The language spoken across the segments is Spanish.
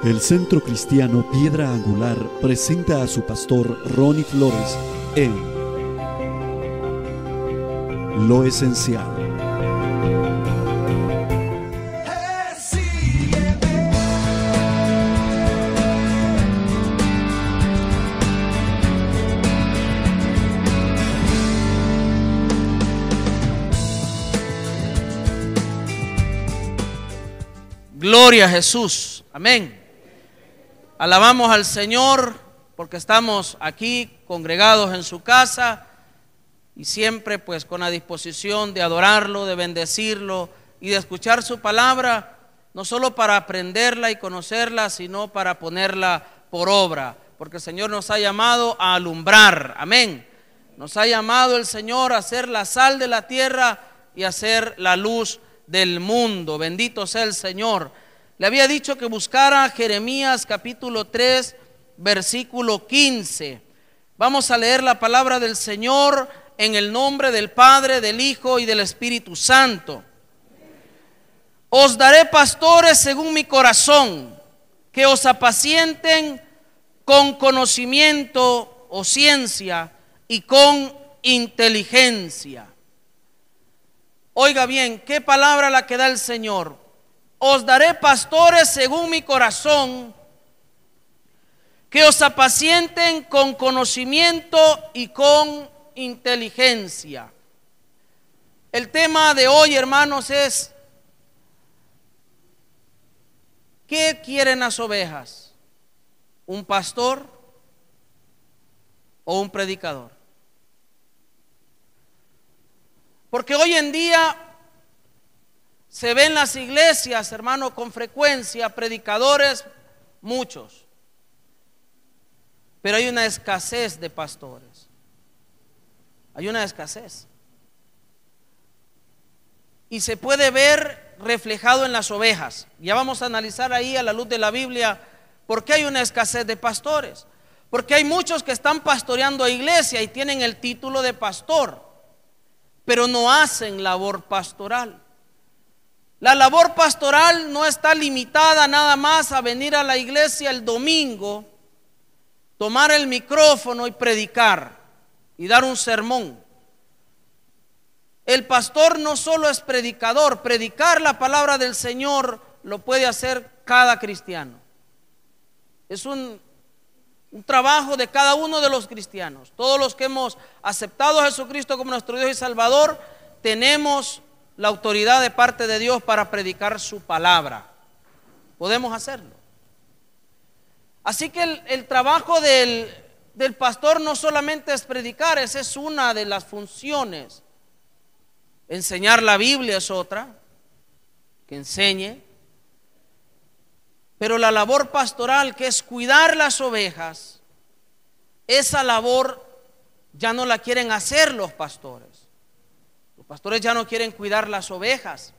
El Centro Cristiano Piedra Angular presenta a su pastor Ronnie Flores en Lo Esencial. Gloria a Jesús, amén. Alabamos al Señor porque estamos aquí congregados en su casa y siempre pues con la disposición de adorarlo, de bendecirlo y de escuchar su palabra, no solo para aprenderla y conocerla, sino para ponerla por obra, porque el Señor nos ha llamado a alumbrar, amén. Nos ha llamado el Señor a ser la sal de la tierra y a ser la luz del mundo. Bendito sea el Señor. Le había dicho que buscara Jeremías capítulo 3 versículo 15. Vamos a leer la palabra del Señor en el nombre del Padre, del Hijo y del Espíritu Santo. Os daré pastores según mi corazón, que os apacienten con conocimiento o ciencia y con inteligencia. Oiga bien, ¿qué palabra la que da el Señor? Os daré pastores según mi corazón, que os apacienten con conocimiento y con inteligencia. El tema de hoy, hermanos, es: ¿qué quieren las ovejas? ¿Un pastor o un predicador? Porque hoy en día se ven las iglesias, hermano, con frecuencia predicadores, muchos, pero hay una escasez de pastores. Hay una escasez. Y se puede ver reflejado en las ovejas. Ya vamos a analizar ahí a la luz de la Biblia por qué hay una escasez de pastores. Porque hay muchos que están pastoreando a iglesia y tienen el título de pastor, pero no hacen labor pastoral. La labor pastoral no está limitada nada más a venir a la iglesia el domingo, tomar el micrófono y predicar y dar un sermón. El pastor no solo es predicador, predicar la palabra del Señor lo puede hacer cada cristiano. Es un trabajo de cada uno de los cristianos. Todos los que hemos aceptado a Jesucristo como nuestro Dios y Salvador, tenemos la autoridad de parte de Dios para predicar su palabra. Podemos hacerlo. Así que el trabajo del pastor no solamente es predicar, esa es una de las funciones. Enseñar la Biblia es otra, que enseñe. Pero la labor pastoral, que es cuidar las ovejas, esa labor ya no la quieren hacer los pastores. Los pastores ya no quieren cuidar las ovejas.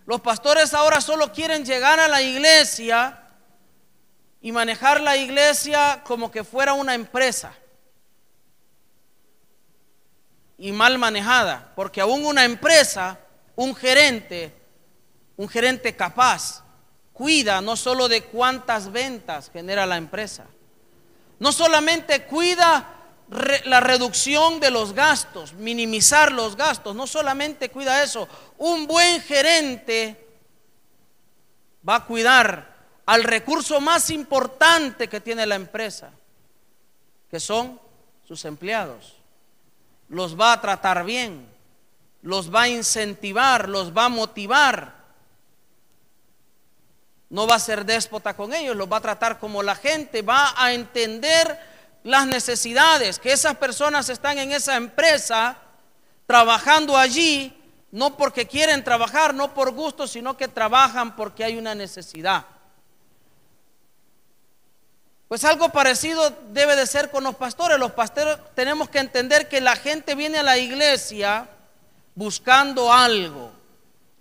Los pastores ahora solo quieren llegar a la iglesia y manejar la iglesia como que fuera una empresa. Y mal manejada, porque aún una empresa, un gerente capaz, cuida no solo de cuántas ventas genera la empresa, no solamente cuida la reducción de los gastos, minimizar los gastos, no solamente cuida eso. Un buen gerente va a cuidar al recurso más importante que tiene la empresa, que son sus empleados. Los va a tratar bien, los va a incentivar, los va a motivar. No va a ser déspota con ellos, los va a tratar como la gente, va a entender las necesidades, que esas personas están en esa empresa trabajando allí, no porque quieren trabajar, no por gusto, sino que trabajan porque hay una necesidad. Pues algo parecido debe de ser con los pastores. Los pastores tenemos que entender que la gente viene a la iglesia buscando algo.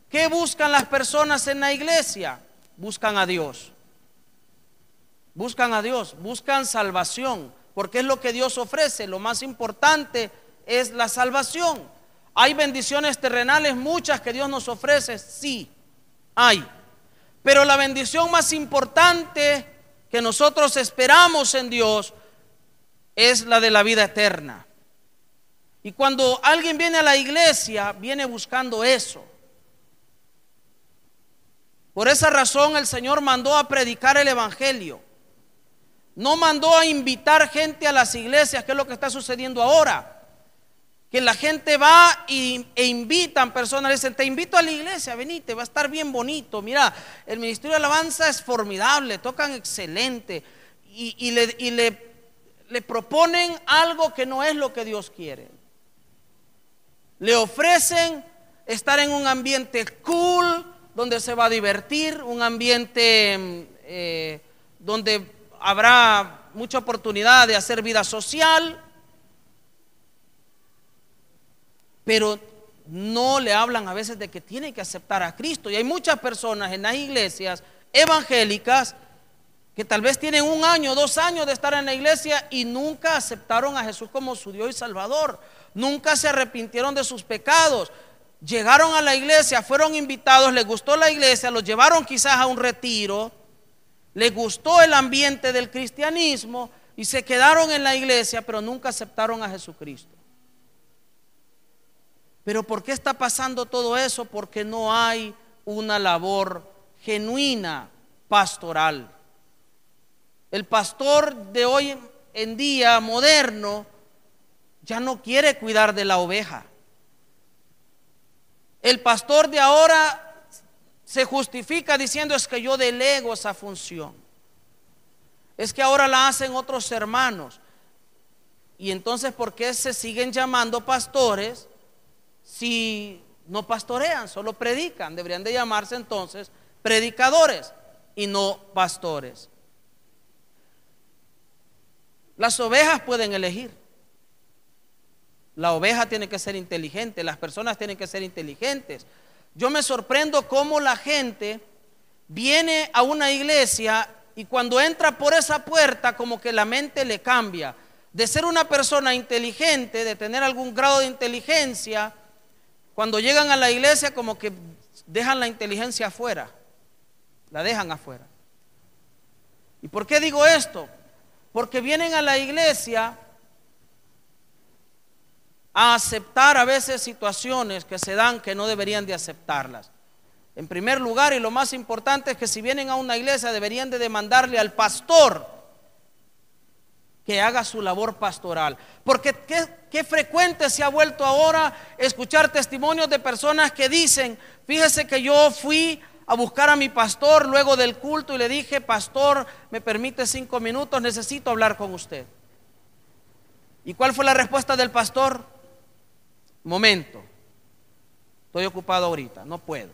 ¿Qué buscan las personas en la iglesia? Buscan a Dios. Buscan a Dios, buscan salvación, porque es lo que Dios ofrece. Lo más importante es la salvación. Hay bendiciones terrenales muchas que Dios nos ofrece, sí, hay. Pero la bendición más importante que nosotros esperamos en Dios es la de la vida eterna. Y cuando alguien viene a la iglesia, viene buscando eso. Por esa razón el Señor mandó a predicar el evangelio. No mandó a invitar gente a las iglesias, que es lo que está sucediendo ahora. Que la gente va e invitan personas, le dicen, te invito a la iglesia, venite, va a estar bien bonito. Mira, el ministerio de alabanza es formidable, tocan excelente. Y le proponen algo que no es lo que Dios quiere. Le ofrecen estar en un ambiente cool, donde se va a divertir, un ambiente donde habrá mucha oportunidad de hacer vida social, pero no le hablan a veces de que tiene que aceptar a Cristo. Y hay muchas personas en las iglesias evangélicas que tal vez tienen 1 año, 2 años de estar en la iglesia y nunca aceptaron a Jesús como su Dios y Salvador. Nunca se arrepintieron de sus pecados. Llegaron a la iglesia, fueron invitados, les gustó la iglesia, los llevaron quizás a un retiro, les gustó el ambiente del cristianismo y se quedaron en la iglesia, pero nunca aceptaron a Jesucristo. ¿Pero por qué está pasando todo eso? Porque no hay una labor genuina pastoral. El pastor de hoy en día, moderno, ya no quiere cuidar de la oveja. El pastor de ahora se justifica diciendo, es que yo delego esa función. Es que ahora la hacen otros hermanos. Y entonces, ¿por qué se siguen llamando pastores si no pastorean, solo predican? Deberían de llamarse entonces predicadores y no pastores. Las ovejas pueden elegir. La oveja tiene que ser inteligente, las personas tienen que ser inteligentes. Yo me sorprendo cómo la gente viene a una iglesia y cuando entra por esa puerta como que la mente le cambia. De ser una persona inteligente, de tener algún grado de inteligencia, cuando llegan a la iglesia como que dejan la inteligencia afuera, la dejan afuera. ¿Y por qué digo esto? Porque vienen a la iglesia a aceptar a veces situaciones que se dan que no deberían de aceptarlas. En primer lugar, y lo más importante, es que si vienen a una iglesia deberían de demandarle al pastor que haga su labor pastoral. Porque qué frecuente se ha vuelto ahora escuchar testimonios de personas que dicen, fíjese que yo fui a buscar a mi pastor luego del culto y le dije, pastor, ¿me permite 5 minutos? Necesito hablar con usted. ¿Y cuál fue la respuesta del pastor? Momento, estoy ocupado ahorita, no puedo.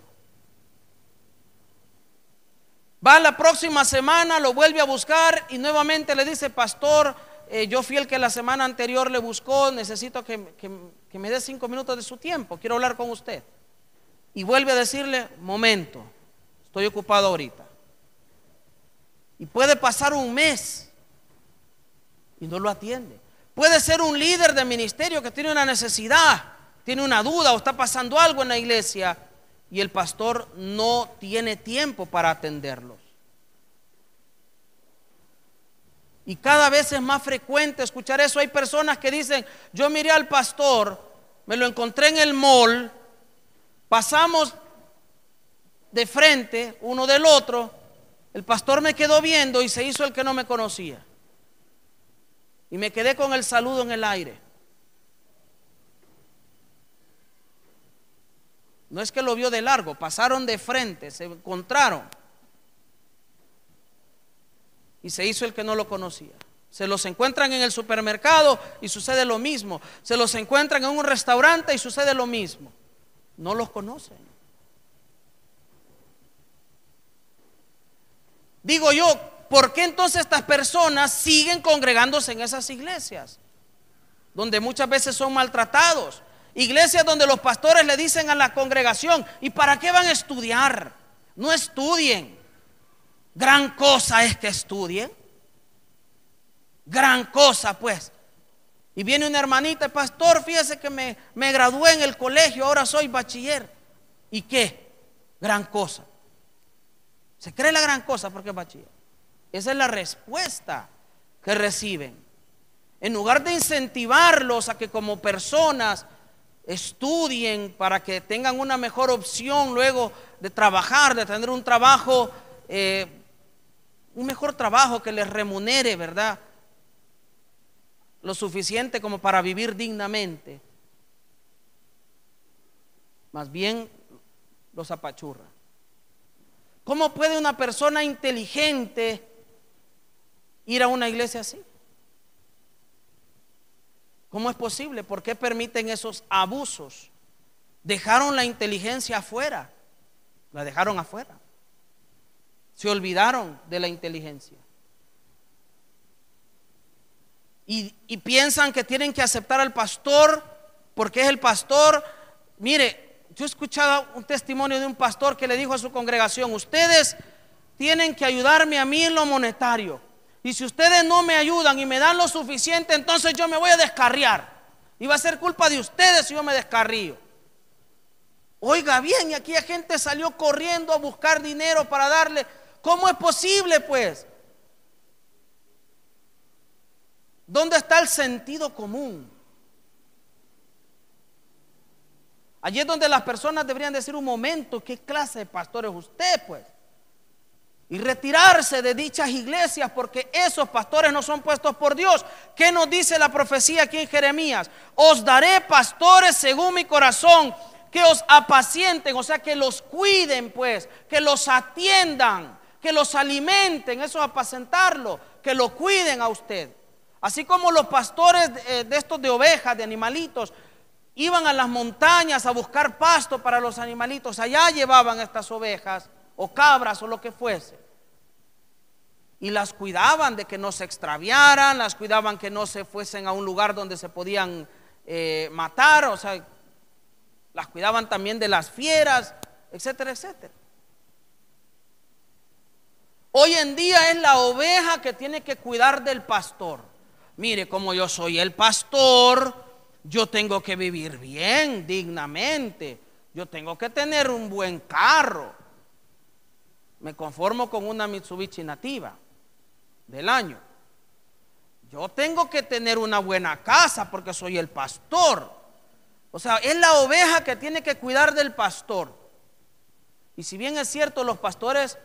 Va la próxima semana, lo vuelve a buscar y nuevamente le dice, pastor, yo fui el que la semana anterior le buscó, necesito que me dé 5 minutos de su tiempo, quiero hablar con usted. Y vuelve a decirle, momento, estoy ocupado ahorita. Y puede pasar 1 mes y no lo atiende. Puede ser un líder de ministerio que tiene una necesidad, tiene una duda o está pasando algo en la iglesia y el pastor no tiene tiempo para atenderlos. Y cada vez es más frecuente escuchar eso. Hay personas que dicen, yo miré al pastor, me lo encontré en el mall, pasamos de frente uno del otro, el pastor me quedó viendo y se hizo el que no me conocía. Y me quedé con el saludo en el aire. No es que lo vio de largo, pasaron de frente, se encontraron. Y se hizo el que no lo conocía. Se los encuentran en el supermercado y sucede lo mismo. Se los encuentran en un restaurante y sucede lo mismo. No los conocen. Digo yo, ¿por qué entonces estas personas siguen congregándose en esas iglesias? Donde muchas veces son maltratados. Iglesias donde los pastores le dicen a la congregación, ¿y para qué van a estudiar? No estudien. Gran cosa es que estudien. Gran cosa, pues. Y viene una hermanita, pastor, fíjese que me gradué en el colegio, ahora soy bachiller. ¿Y qué? Gran cosa. Se cree la gran cosa porque es bachiller. Esa es la respuesta que reciben. En lugar de incentivarlos a que como personas estudien para que tengan una mejor opción luego de trabajar, de tener un trabajo, un mejor trabajo que les remunere, ¿verdad?, lo suficiente como para vivir dignamente, más bien los apachurra. ¿Cómo puede una persona inteligente ir a una iglesia así? ¿Cómo es posible? ¿Por qué permiten esos abusos? Dejaron la inteligencia afuera, la dejaron afuera. Se olvidaron de la inteligencia. Y piensan que tienen que aceptar al pastor porque es el pastor. Mire, yo he escuchado un testimonio de un pastor que le dijo a su congregación: ustedes tienen que ayudarme a mí en lo monetario, y si ustedes no me ayudan y me dan lo suficiente, entonces yo me voy a descarriar, y va a ser culpa de ustedes si yo me descarrío. Oiga bien, y aquí la gente salió corriendo a buscar dinero para darle. ¿Cómo es posible, pues? ¿Dónde está el sentido común? Allí es donde las personas deberían decir: un momento, ¿qué clase de pastor es usted, pues? Y retirarse de dichas iglesias, porque esos pastores no son puestos por Dios. ¿Qué nos dice la profecía aquí en Jeremías? Os daré pastores según mi corazón, que os apacienten, o sea, que los cuiden, pues, que los atiendan, que los alimenten. Eso es apacentarlo, que lo cuiden a usted. Así como los pastores de estos de ovejas, de animalitos, iban a las montañas a buscar pasto para los animalitos, allá llevaban estas ovejas o cabras o lo que fuese, y las cuidaban de que no se extraviaran, las cuidaban que no se fuesen a un lugar donde se podían matar, o sea, las cuidaban también de las fieras, etcétera, etcétera. Hoy en día es la oveja que tiene que cuidar del pastor. Mire, como yo soy el pastor, yo tengo que vivir bien, dignamente. Yo tengo que tener un buen carro. Me conformo con una Mitsubishi Nativa del año. Yo tengo que tener una buena casa porque soy el pastor. O sea, es la oveja que tiene que cuidar del pastor. Y si bien es cierto, los pastores,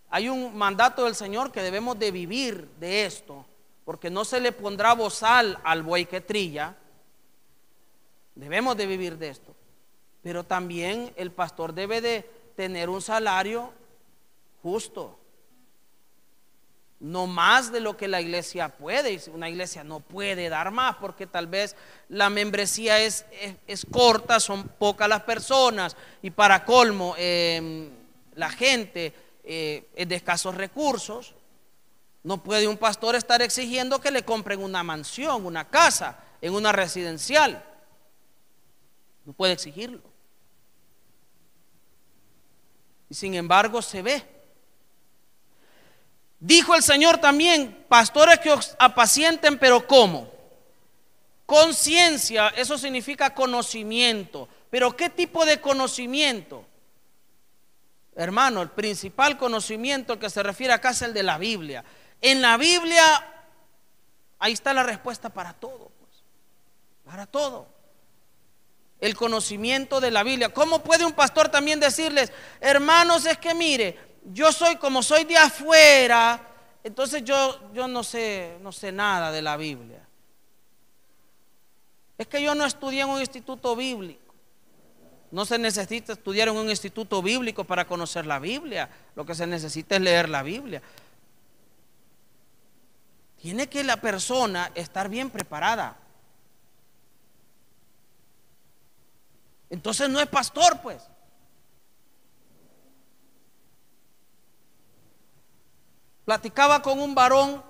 hay un mandato del Señor que debemos de vivir de esto, porque no se le pondrá bozal al buey que trilla. Debemos de vivir de esto. Pero también el pastor debe de tener un salario justo, no más de lo que la iglesia puede. Y una iglesia no puede dar más porque tal vez la membresía es corta, son pocas las personas, y para colmo la gente es de escasos recursos. No puede un pastor estar exigiendo que le compren una mansión, una casa, en una residencial. No puede exigirlo. Y sin embargo se ve. Dijo el Señor también: pastores que os apacienten, pero ¿cómo? Con ciencia. Eso significa conocimiento. ¿Pero qué tipo de conocimiento? Hermano, el principal conocimiento al que se refiere acá es el de la Biblia. En la Biblia, ahí está la respuesta para todo, pues, para todo. El conocimiento de la Biblia. ¿Cómo puede un pastor también decirles: hermanos, es que mire, yo soy como soy de afuera, entonces yo no sé nada de la Biblia? Es que yo no estudié en un instituto bíblico. No se necesita estudiar en un instituto bíblico para conocer la Biblia. Lo que se necesita es leer la Biblia. Tiene que la persona estar bien preparada. Entonces no es pastor, pues. Platicaba con un varón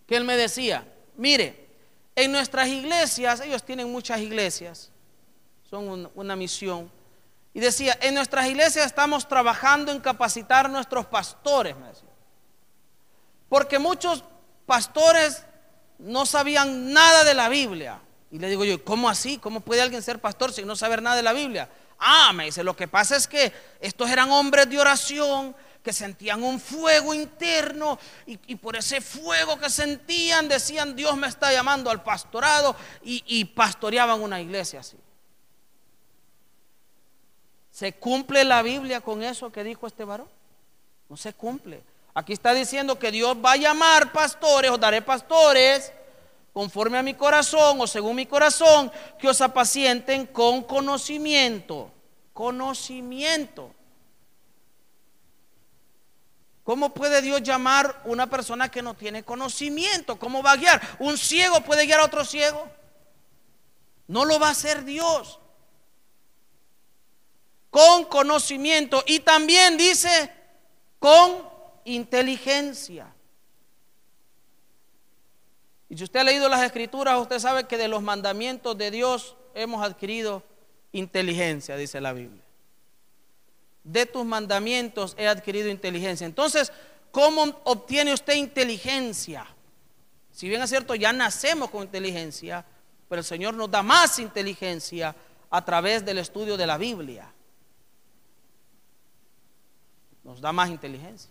que él me decía: mire, en nuestras iglesias, ellos tienen muchas iglesias, son una misión, y decía: en nuestras iglesias estamos trabajando en capacitar nuestros pastores, me decía, porque muchos pastores no sabían nada de la Biblia. Y le digo yo: ¿cómo así? ¿Cómo puede alguien ser pastor sin no saber nada de la Biblia? Ah, me dice, lo que pasa es que estos eran hombres de oración que sentían un fuego interno y por ese fuego que sentían decían: Dios me está llamando al pastorado, y pastoreaban una iglesia así. ¿Se cumple la Biblia con eso que dijo este varón? No se cumple. Aquí está diciendo que Dios va a llamar pastores, os daré pastores conforme a mi corazón o según mi corazón, que os apacienten con conocimiento. Conocimiento. ¿Cómo puede Dios llamar a una persona que no tiene conocimiento? ¿Cómo va a guiar? ¿Un ciego puede guiar a otro ciego? No lo va a hacer Dios. Con conocimiento, y también dice con inteligencia. Y si usted ha leído las Escrituras, usted sabe que de los mandamientos de Dios hemos adquirido inteligencia, dice la Biblia. De tus mandamientos he adquirido inteligencia. Entonces, ¿cómo obtiene usted inteligencia? Si bien es cierto, ya nacemos con inteligencia, pero el Señor nos da más inteligencia a través del estudio de la Biblia. Nos da más inteligencia.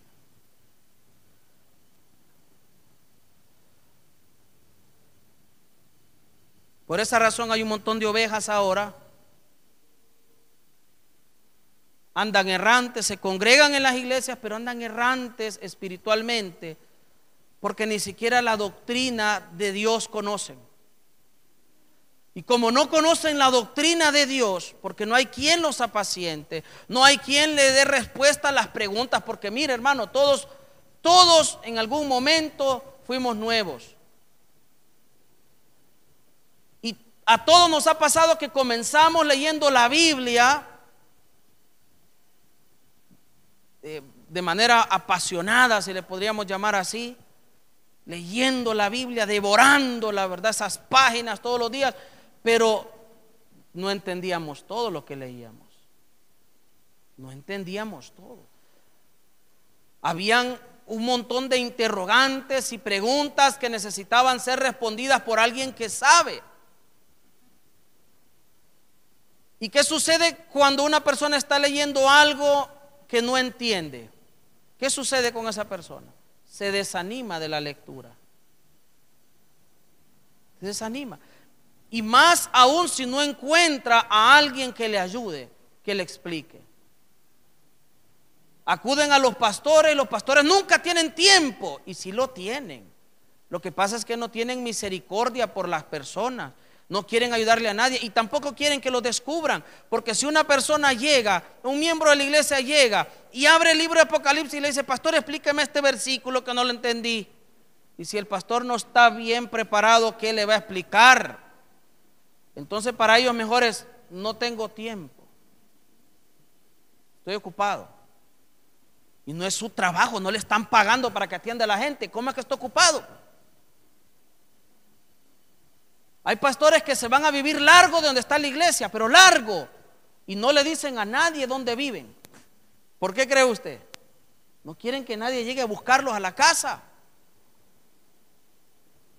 Por esa razón hay un montón de ovejas ahora. Andan errantes, se congregan en las iglesias, pero andan errantes espiritualmente, porque ni siquiera la doctrina de Dios conocen. Y como no conocen la doctrina de Dios, porque no hay quien los apaciente, no hay quien le dé respuesta a las preguntas, porque mire, hermano, todos en algún momento fuimos nuevos. Y a todos nos ha pasado que comenzamos leyendo la Biblia de manera apasionada, si le podríamos llamar así, leyendo la Biblia, devorando la verdad, esas páginas todos los días, pero no entendíamos todo lo que leíamos. No entendíamos todo. Habían un montón de interrogantes y preguntas que necesitaban ser respondidas por alguien que sabe. ¿Y qué sucede cuando una persona está leyendo algo que no entiende? ¿Qué sucede con esa persona? Se desanima de la lectura. Se desanima. Y más aún si no encuentra a alguien que le ayude, que le explique. Acuden a los pastores y los pastores nunca tienen tiempo. Y sí lo tienen. Lo que pasa es que no tienen misericordia por las personas. No quieren ayudarle a nadie y tampoco quieren que lo descubran. Porque si una persona llega, un miembro de la iglesia llega y abre el libro de Apocalipsis y le dice: pastor, explíqueme este versículo que no lo entendí. Y si el pastor no está bien preparado, ¿qué le va a explicar? Entonces para ellos mejor es: no tengo tiempo, estoy ocupado. Y no es su trabajo, no le están pagando para que atienda a la gente. ¿Cómo es que está ocupado? Hay pastores que se van a vivir largo de donde está la iglesia, pero largo, y no le dicen a nadie dónde viven. ¿Por qué cree usted? No quieren que nadie llegue a buscarlos a la casa.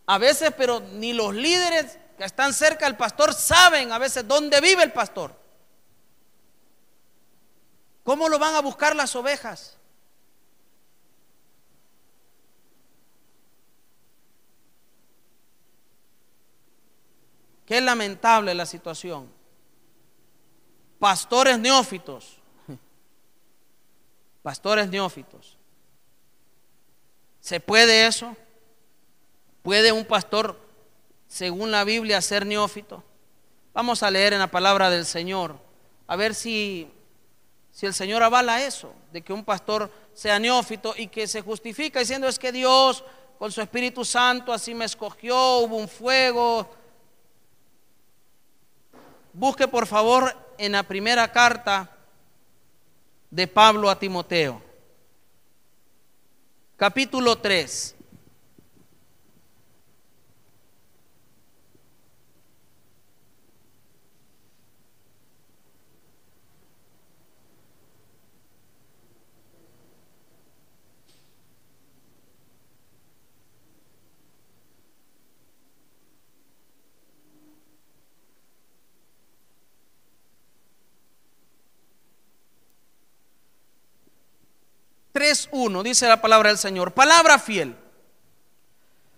A veces, pero ni los líderes que están cerca del pastor saben a veces dónde vive el pastor. ¿Cómo lo van a buscar las ovejas? Qué lamentable la situación. Pastores neófitos. Pastores neófitos. ¿Se puede eso? ¿Puede un pastor, según la Biblia, ser neófito? Vamos a leer en la palabra del Señor, a ver si el Señor avala eso, de que un pastor sea neófito y que se justifica diciendo: es que Dios con su Espíritu Santo así me escogió, hubo un fuego. Busque por favor en la primera carta de Pablo a Timoteo, capítulo 3. 3:1 dice la palabra del Señor, palabra fiel.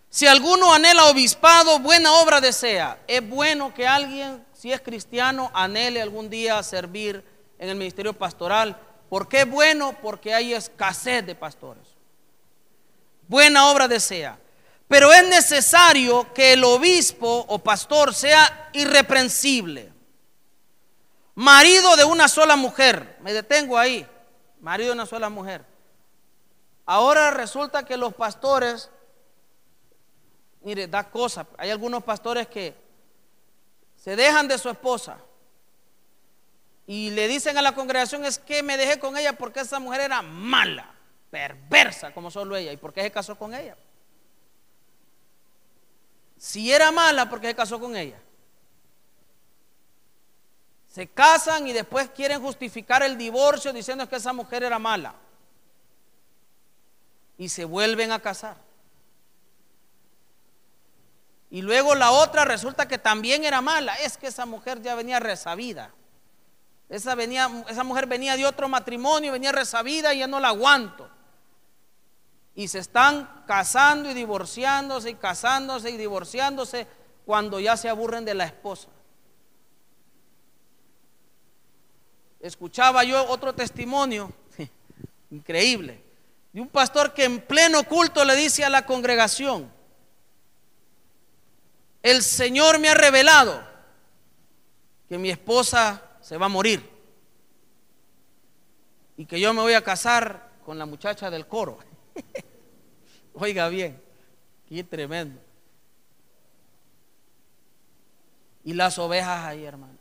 Si alguno anhela obispado, buena obra desea. Es bueno que alguien, si es cristiano, anhele algún día servir en el ministerio pastoral. ¿Por qué es bueno? Porque hay escasez de pastores. Buena obra desea. Pero es necesario que el obispo o pastor sea irreprensible, marido de una sola mujer. Me detengo ahí, marido de una sola mujer. Ahora resulta que los pastores, mire, da cosa. Hay algunos pastores que se dejan de su esposa y le dicen a la congregación: es que me dejé con ella porque esa mujer era mala, perversa como solo ella. ¿Y por qué se casó con ella? Si era mala, ¿por qué se casó con ella? Se casan y después quieren justificar el divorcio diciendo que esa mujer era mala. Y se vuelven a casar. Y luego la otra resulta que también era mala. Es que esa mujer ya venía resabida. Esa mujer venía de otro matrimonio, venía resabida y ya no la aguanto. Y se están casando y divorciándose, y casándose y divorciándose, cuando ya se aburren de la esposa. Escuchaba yo otro testimonio increíble de un pastor que en pleno culto le dice a la congregación: el Señor me ha revelado que mi esposa se va a morir y que yo me voy a casar con la muchacha del coro. Oiga bien, qué tremendo. Y las ovejas ahí, hermano.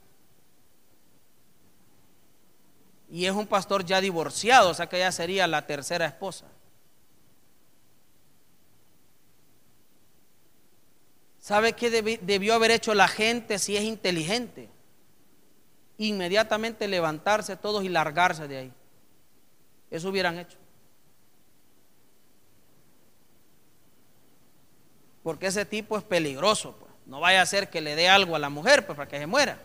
Y es un pastor ya divorciado, o sea que ya sería la tercera esposa. ¿Sabe qué debió haber hecho la gente si es inteligente? Inmediatamente levantarse todos y largarse de ahí. Eso hubieran hecho. Porque ese tipo es peligroso, pues. No vaya a ser que le dé algo a la mujer, pues, para que se muera.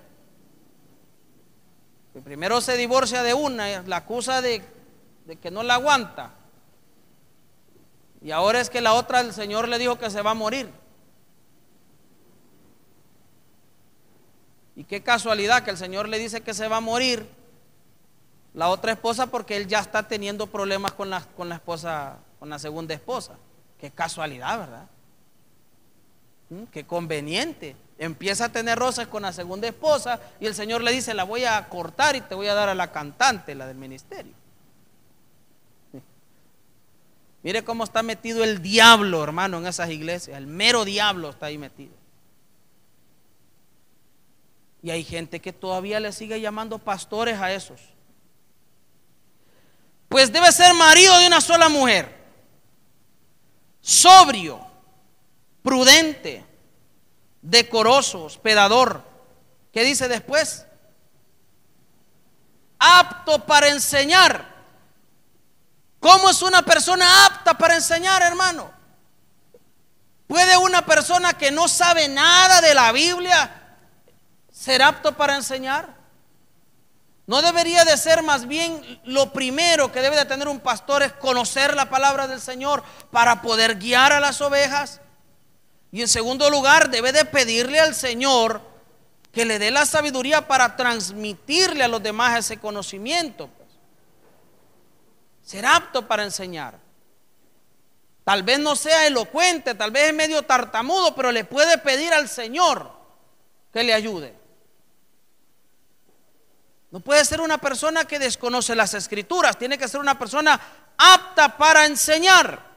Que primero se divorcia de una, la acusa de que no la aguanta. Y ahora es que la otra, el Señor le dijo que se va a morir. Y qué casualidad que el Señor le dice que se va a morir la otra esposa, porque él ya está teniendo problemas con la esposa, con la segunda esposa. Qué casualidad, ¿verdad? Qué conveniente. Empieza a tener roces con la segunda esposa y el Señor le dice: la voy a cortar y te voy a dar a la cantante, la del ministerio. Mire cómo está metido el diablo, hermano, en esas iglesias. El mero diablo está ahí metido. Y hay gente que todavía le sigue llamando pastores a esos. Pues debe ser marido de una sola mujer, sobrio, prudente, decoroso, hospedador. ¿Qué dice después? Apto para enseñar. ¿Cómo es una persona apta para enseñar, hermano? ¿Puede una persona que no sabe nada de la Biblia ser apto para enseñar? ¿No debería de ser más bien lo primero que debe de tener un pastor es conocer la palabra del Señor para poder guiar a las ovejas? Y en segundo lugar, debe de pedirle al Señor que le dé la sabiduría para transmitirle a los demás ese conocimiento, pues. Ser apto para enseñar. Tal vez no sea elocuente, tal vez es medio tartamudo, pero le puede pedir al Señor que le ayude. No puede ser una persona que desconoce las escrituras, tiene que ser una persona apta para enseñar.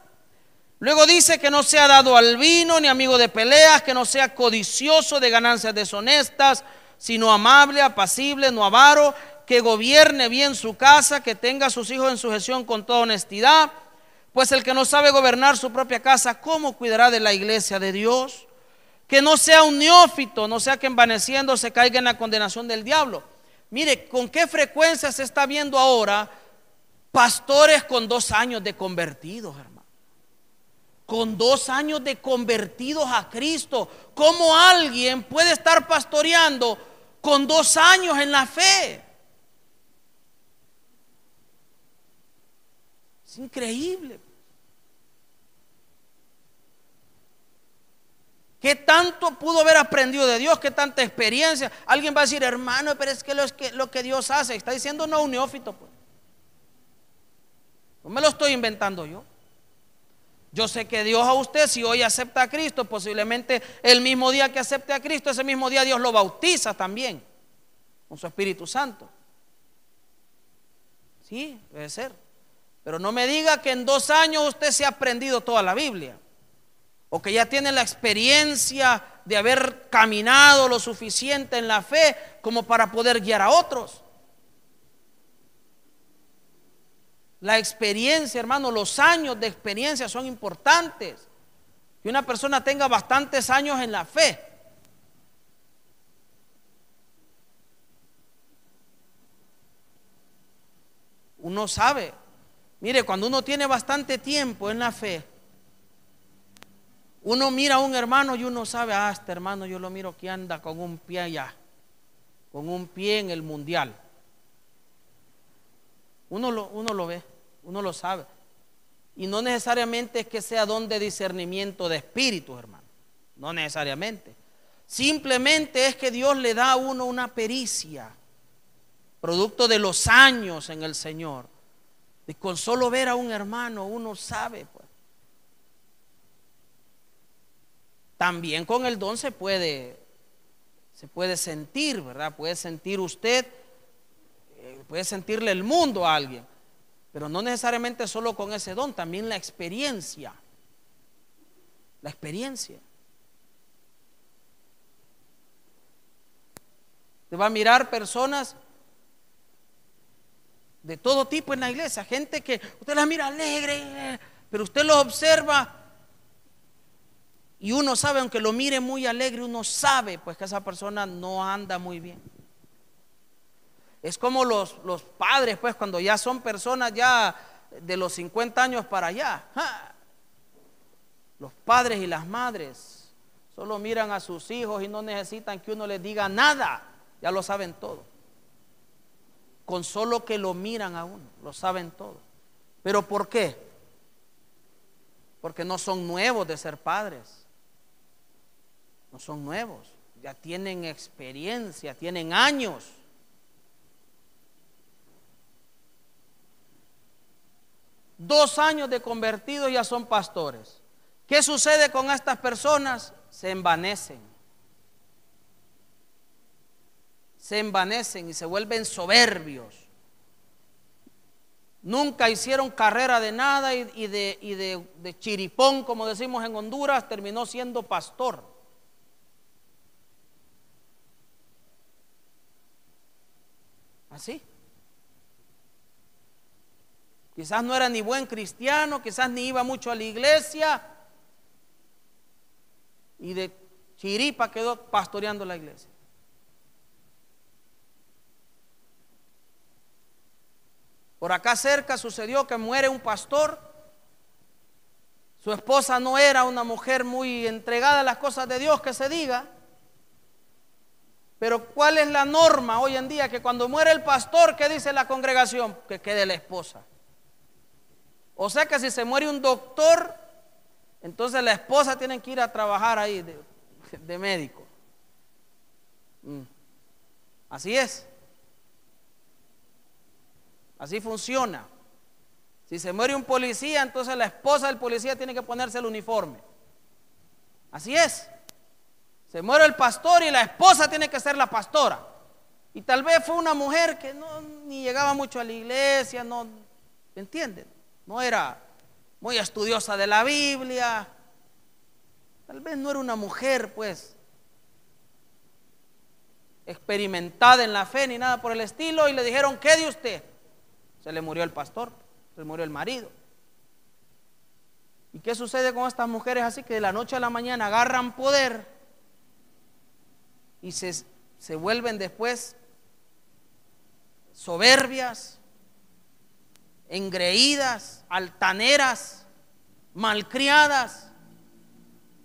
Luego dice que no sea dado al vino, ni amigo de peleas, que no sea codicioso de ganancias deshonestas, sino amable, apacible, no avaro, que gobierne bien su casa, que tenga a sus hijos en sujeción con toda honestidad. Pues el que no sabe gobernar su propia casa, ¿cómo cuidará de la iglesia de Dios? Que no sea un neófito, no sea que envaneciendo se caiga en la condenación del diablo. Mire, con qué frecuencia se está viendo ahora pastores con 2 años de convertidos, hermano. Con 2 años de convertidos a Cristo. ¿Cómo alguien puede estar pastoreando con 2 años en la fe? Es increíble. ¿Qué tanto pudo haber aprendido de Dios? ¿Qué tanta experiencia? Alguien va a decir, hermano, pero es que lo que Dios hace. Está diciendo no un neófito, pues. No me lo estoy inventando yo. Yo sé que Dios a usted, si hoy acepta a Cristo, posiblemente el mismo día que acepte a Cristo, ese mismo día Dios lo bautiza también con su Espíritu Santo. Sí, puede ser. Pero no me diga que en 2 años usted se ha aprendido toda la Biblia, o que ya tiene la experiencia de haber caminado lo suficiente en la fe como para poder guiar a otros. La experiencia, hermano, los años de experiencia son importantes. Que una persona tenga bastantes años en la fe. Uno sabe. Mire, cuando uno tiene bastante tiempo en la fe, uno mira a un hermano y uno sabe, este hermano yo lo miro que anda con un pie allá, con un pie en el mundial. Uno lo ve, uno lo sabe. Y no necesariamente es que sea don de discernimiento de espíritus, hermano. No necesariamente. Simplemente es que Dios le da a uno una pericia, producto de los años en el Señor. Y con solo ver a un hermano uno sabe, pues. También con el don se puede sentir, ¿verdad? Puede sentir usted, puede sentirle el mundo a alguien, pero no necesariamente solo con ese don, también la experiencia. La experiencia. Te va a mirar personas de todo tipo en la iglesia, gente que usted la mira alegre, pero usted los observa y uno sabe, aunque lo mire muy alegre, uno sabe pues que esa persona no anda muy bien. Es como los padres, pues, cuando ya son personas ya de los 50 años para allá. ¡Ja! Los padres y las madres solo miran a sus hijos y no necesitan que uno les diga nada, ya lo saben todo. Con solo que lo miran a uno, lo saben todo. ¿Pero por qué? Porque no son nuevos de ser padres. No son nuevos, ya tienen experiencia, tienen años. Dos años de convertidos ya son pastores. ¿Qué sucede con estas personas? Se envanecen. Se envanecen y se vuelven soberbios. Nunca hicieron carrera de nada y de chiripón, como decimos en Honduras, terminó siendo pastor. Así. Quizás no era ni buen cristiano, quizás ni iba mucho a la iglesia, y de chiripa quedó pastoreando la iglesia. Por acá cerca sucedió que muere un pastor. Su esposa no era una mujer muy entregada a las cosas de Dios, que se diga. Pero ¿cuál es la norma hoy en día? Que cuando muere el pastor, ¿qué dice la congregación? Que quede la esposa. O sea que si se muere un doctor, entonces la esposa tiene que ir a trabajar ahí de médico. Así es. Así funciona. Si se muere un policía, entonces la esposa del policía tiene que ponerse el uniforme. Así es. Se muere el pastor y la esposa tiene que ser la pastora. Y tal vez fue una mujer que ni llegaba mucho a la iglesia, no, ¿entienden? No era muy estudiosa de la Biblia. Tal vez no era una mujer, pues, experimentada en la fe ni nada por el estilo. Y le dijeron, ¿qué de usted? Se le murió el pastor, se le murió el marido. ¿Y qué sucede con estas mujeres así que de la noche a la mañana agarran poder y se vuelven después soberbias, engreídas, altaneras, malcriadas?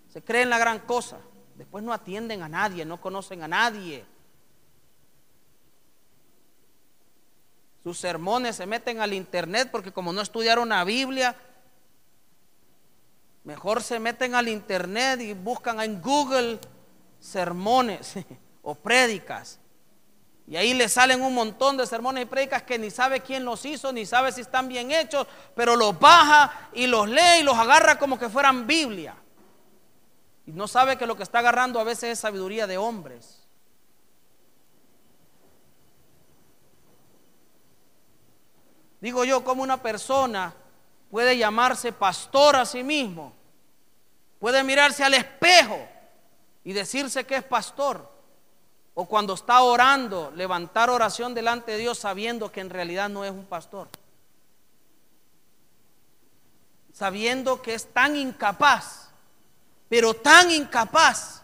Se creen la gran cosa, después no atienden a nadie, no conocen a nadie. Sus sermones se meten al internet porque como no estudiaron la Biblia, mejor se meten al internet y buscan en Google sermones o prédicas. Y ahí le salen un montón de sermones y prédicas que ni sabe quién los hizo, ni sabe si están bien hechos, pero los baja y los lee y los agarra como que fueran Biblia. Y no sabe que lo que está agarrando a veces es sabiduría de hombres. Digo yo, ¿cómo una persona puede llamarse pastor a sí mismo? Puede mirarse al espejo y decirse que es pastor. O cuando está orando, levantar oración delante de Dios sabiendo que en realidad no es un pastor. Sabiendo que es tan incapaz, pero tan incapaz,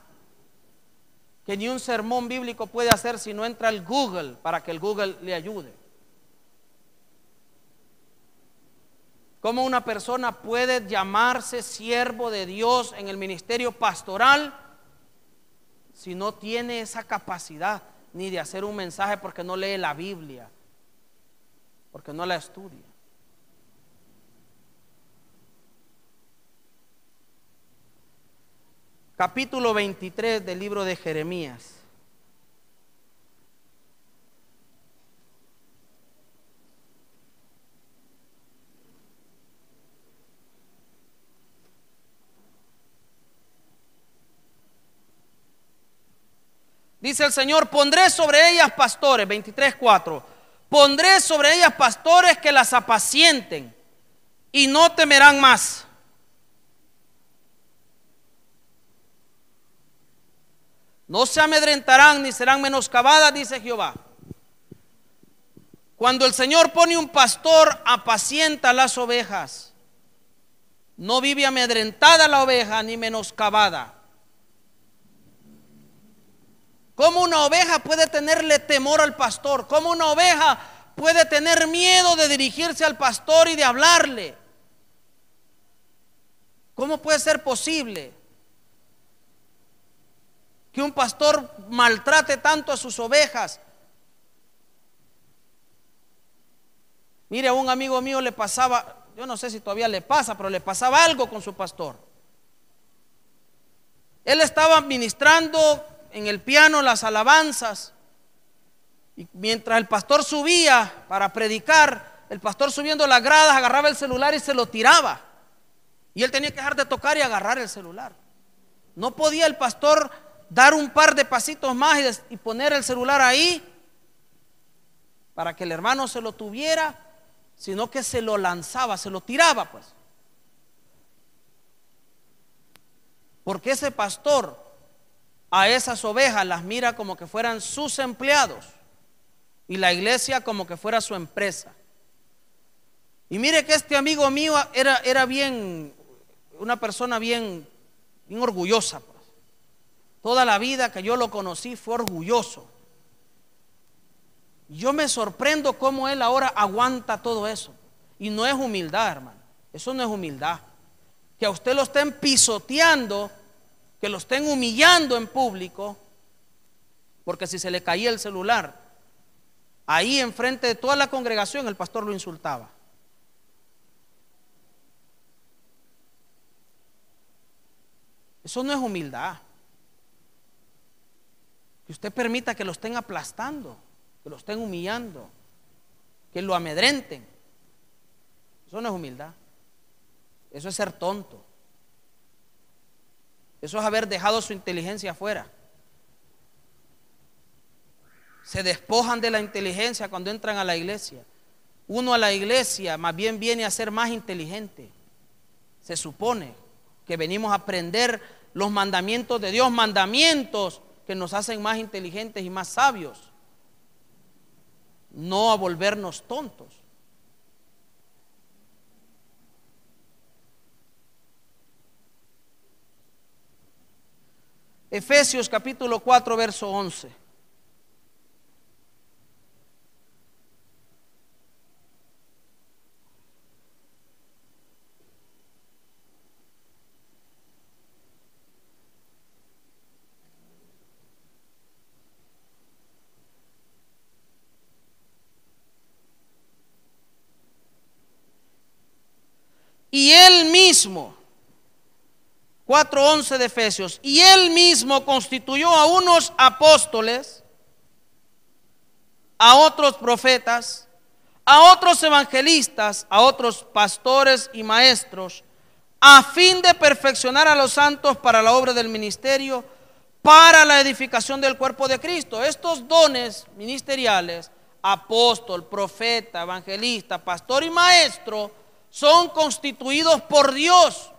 que ni un sermón bíblico puede hacer si no entra al Google para que el Google le ayude. ¿Cómo una persona puede llamarse siervo de Dios en el ministerio pastoral si no tiene esa capacidad ni de hacer un mensaje porque no lee la Biblia, porque no la estudia? Capítulo 23 del libro de Jeremías. Dice el Señor: pondré sobre ellas pastores, 23:4. Pondré sobre ellas pastores que las apacienten y no temerán más. No se amedrentarán ni serán menoscabadas, dice Jehová. Cuando el Señor pone un pastor, apacienta las ovejas. No vive amedrentada la oveja ni menoscabada. ¿Cómo una oveja puede tenerle temor al pastor? ¿Cómo una oveja puede tener miedo de dirigirse al pastor y de hablarle? ¿Cómo puede ser posible que un pastor maltrate tanto a sus ovejas? Mire, a un amigo mío le pasaba, yo no sé si todavía le pasa, pero le pasaba algo con su pastor. Él estaba ministrando en el piano las alabanzas, y mientras el pastor subía para predicar, el pastor subiendo las gradas agarraba el celular y se lo tiraba, y él tenía que dejar de tocar y agarrar el celular. No podía el pastor dar un par de pasitos más y poner el celular ahí para que el hermano se lo tuviera, sino que se lo lanzaba, se lo tiraba, pues. Porque ese pastor a esas ovejas las mira como que fueran sus empleados y la iglesia como que fuera su empresa. Y mire que este amigo mío era bien, una persona bien orgullosa, pues. Toda la vida que yo lo conocí fue orgulloso. Yo me sorprendo cómo él ahora aguanta todo eso. Y no es humildad, hermano. Eso no es humildad. Que a usted lo estén pisoteando, que lo estén humillando en público, porque si se le caía el celular, ahí enfrente de toda la congregación el pastor lo insultaba. Eso no es humildad. Que usted permita que lo estén aplastando, que lo estén humillando, que lo amedrenten. Eso no es humildad. Eso es ser tonto. Eso es haber dejado su inteligencia afuera. Se despojan de la inteligencia cuando entran a la iglesia. Uno a la iglesia más bien viene a ser más inteligente. Se supone que venimos a aprender los mandamientos de Dios, mandamientos que nos hacen más inteligentes y más sabios, no a volvernos tontos. Efesios capítulo 4, verso 11. Y él mismo, 4:11 de Efesios, y él mismo constituyó a unos apóstoles, a otros profetas, a otros evangelistas, a otros pastores y maestros, a fin de perfeccionar a los santos para la obra del ministerio, para la edificación del cuerpo de Cristo. Estos dones ministeriales, apóstol, profeta, evangelista, pastor y maestro, son constituidos por Dios.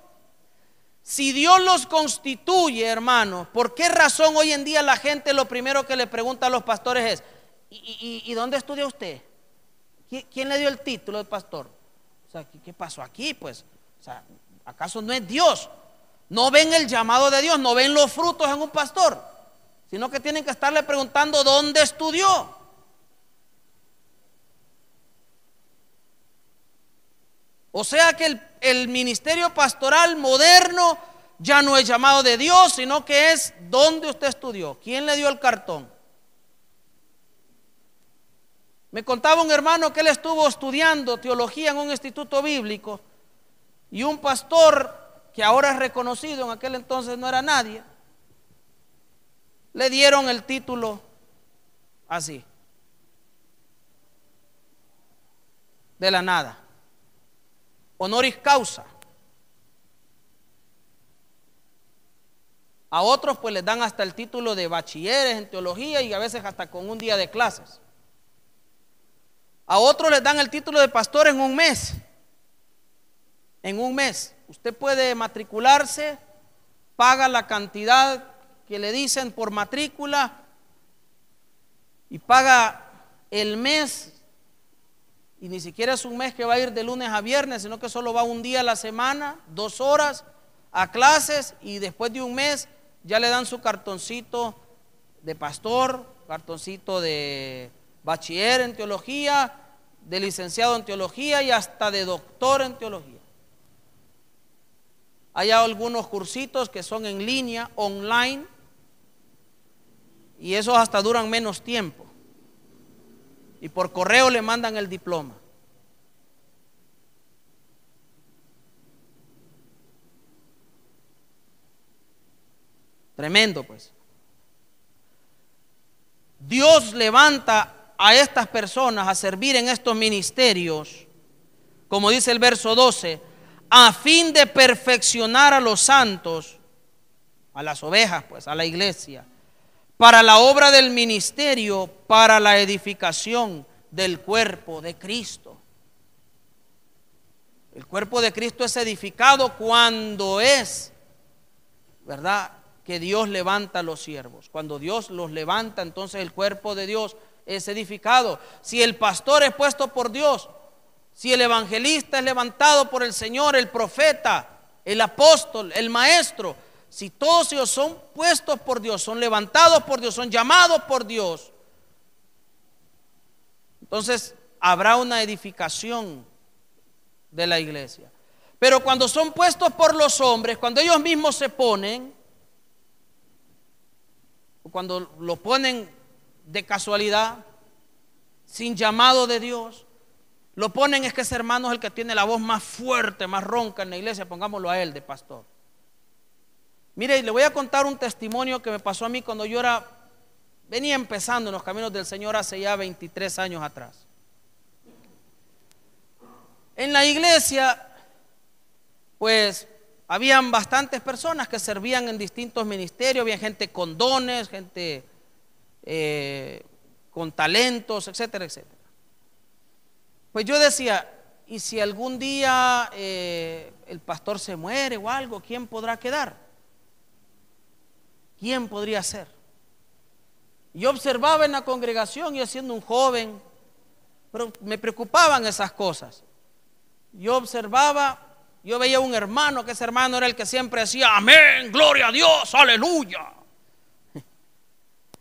Si Dios los constituye, hermanos, ¿por qué razón hoy en día la gente lo primero que le pregunta a los pastores es: ¿y dónde estudia usted? ¿Quién le dio el título de pastor? O sea, ¿qué pasó aquí? Pues, o sea, ¿acaso no es Dios? No ven el llamado de Dios, no ven los frutos en un pastor, sino que tienen que estarle preguntando dónde estudió. O sea que el ministerio pastoral moderno ya no es llamado de Dios, sino que es dónde usted estudió, quién le dio el cartón. Me contaba un hermano que él estuvo estudiando teología en un instituto bíblico, y un pastor que ahora es reconocido, en aquel entonces no era nadie, le dieron el título así, de la nada, honoris causa. A otros pues les dan hasta el título de bachilleres en teología, y a veces hasta con un día de clases. A otros les dan el título de pastor en un mes. En un mes usted puede matricularse, paga la cantidad que le dicen por matrícula y paga el mes, y ni siquiera es un mes que va a ir de lunes a viernes, sino que solo va un día a la semana, 2 horas a clases, y después de un mes ya le dan su cartoncito de pastor, cartoncito de bachiller en teología, de licenciado en teología y hasta de doctor en teología. Hay algunos cursitos que son en línea, online, y esos hasta duran menos tiempo, y por correo le mandan el diploma. Tremendo, pues. Dios levanta a estas personas a servir en estos ministerios, como dice el verso 12, a fin de perfeccionar a los santos, a las ovejas, pues, a la iglesia, para la obra del ministerio, para la edificación del cuerpo de Cristo. El cuerpo de Cristo es edificado cuando es, ¿verdad?, que Dios levanta a los siervos. Cuando Dios los levanta, entonces el cuerpo de Dios es edificado. Si el pastor es puesto por Dios, si el evangelista es levantado por el Señor, el profeta, el apóstol, el maestro, si todos ellos son puestos por Dios, son levantados por Dios, son llamados por Dios, entonces habrá una edificación de la iglesia. Pero cuando son puestos por los hombres, cuando ellos mismos se ponen, o cuando lo ponen de casualidad, sin llamado de Dios, lo ponen, es que ese hermano es el que tiene la voz más fuerte, más ronca en la iglesia, pongámoslo a él de pastor. Mire, le voy a contar un testimonio que me pasó a mí cuando yo venía empezando en los caminos del Señor hace ya 23 años atrás. En la iglesia, pues, habían bastantes personas que servían en distintos ministerios, había gente con dones, gente con talentos, etcétera, etcétera. Pues yo decía, ¿y si algún día el pastor se muere o algo, quién podrá quedar? ¿Quién podría ser? Yo observaba en la congregación, yo siendo un joven, pero me preocupaban esas cosas. Yo observaba, yo veía un hermano, que ese hermano era el que siempre decía, amén, gloria a Dios, aleluya.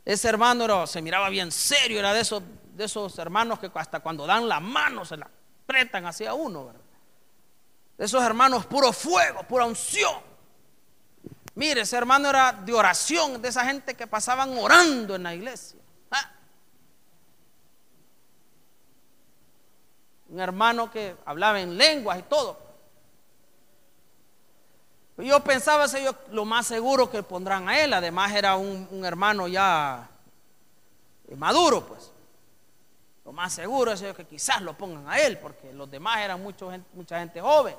Ese hermano se miraba bien serio, era de esos hermanos que hasta cuando dan la mano se la apretan hacia uno, ¿verdad? De esos hermanos puro fuego, pura unción. Mire, ese hermano era de oración, de esa gente que pasaban orando en la iglesia. Un hermano que hablaba en lenguas y todo. Yo pensaba, lo más seguro que pondrán a él. Además era un hermano ya maduro, pues. Lo más seguro es que quizás lo pongan a él, porque los demás eran mucha gente joven.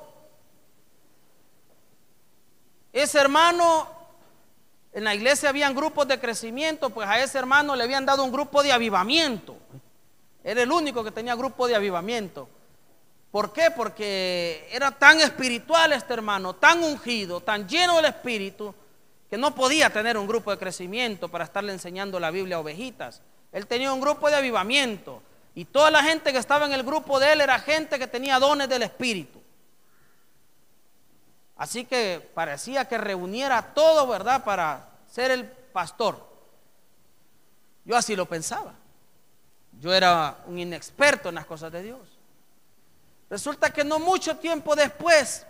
Ese hermano, en la iglesia habían grupos de crecimiento, pues a ese hermano le habían dado un grupo de avivamiento. Era el único que tenía grupo de avivamiento. ¿Por qué? Porque era tan espiritual este hermano, tan ungido, tan lleno del Espíritu, que no podía tener un grupo de crecimiento para estarle enseñando la Biblia a ovejitas. Él tenía un grupo de avivamiento, y toda la gente que estaba en el grupo de él era gente que tenía dones del Espíritu. Así que parecía que reuniera todo, ¿verdad?, para ser el pastor. Yo así lo pensaba. Yo era un inexperto en las cosas de Dios. Resulta que no mucho tiempo después,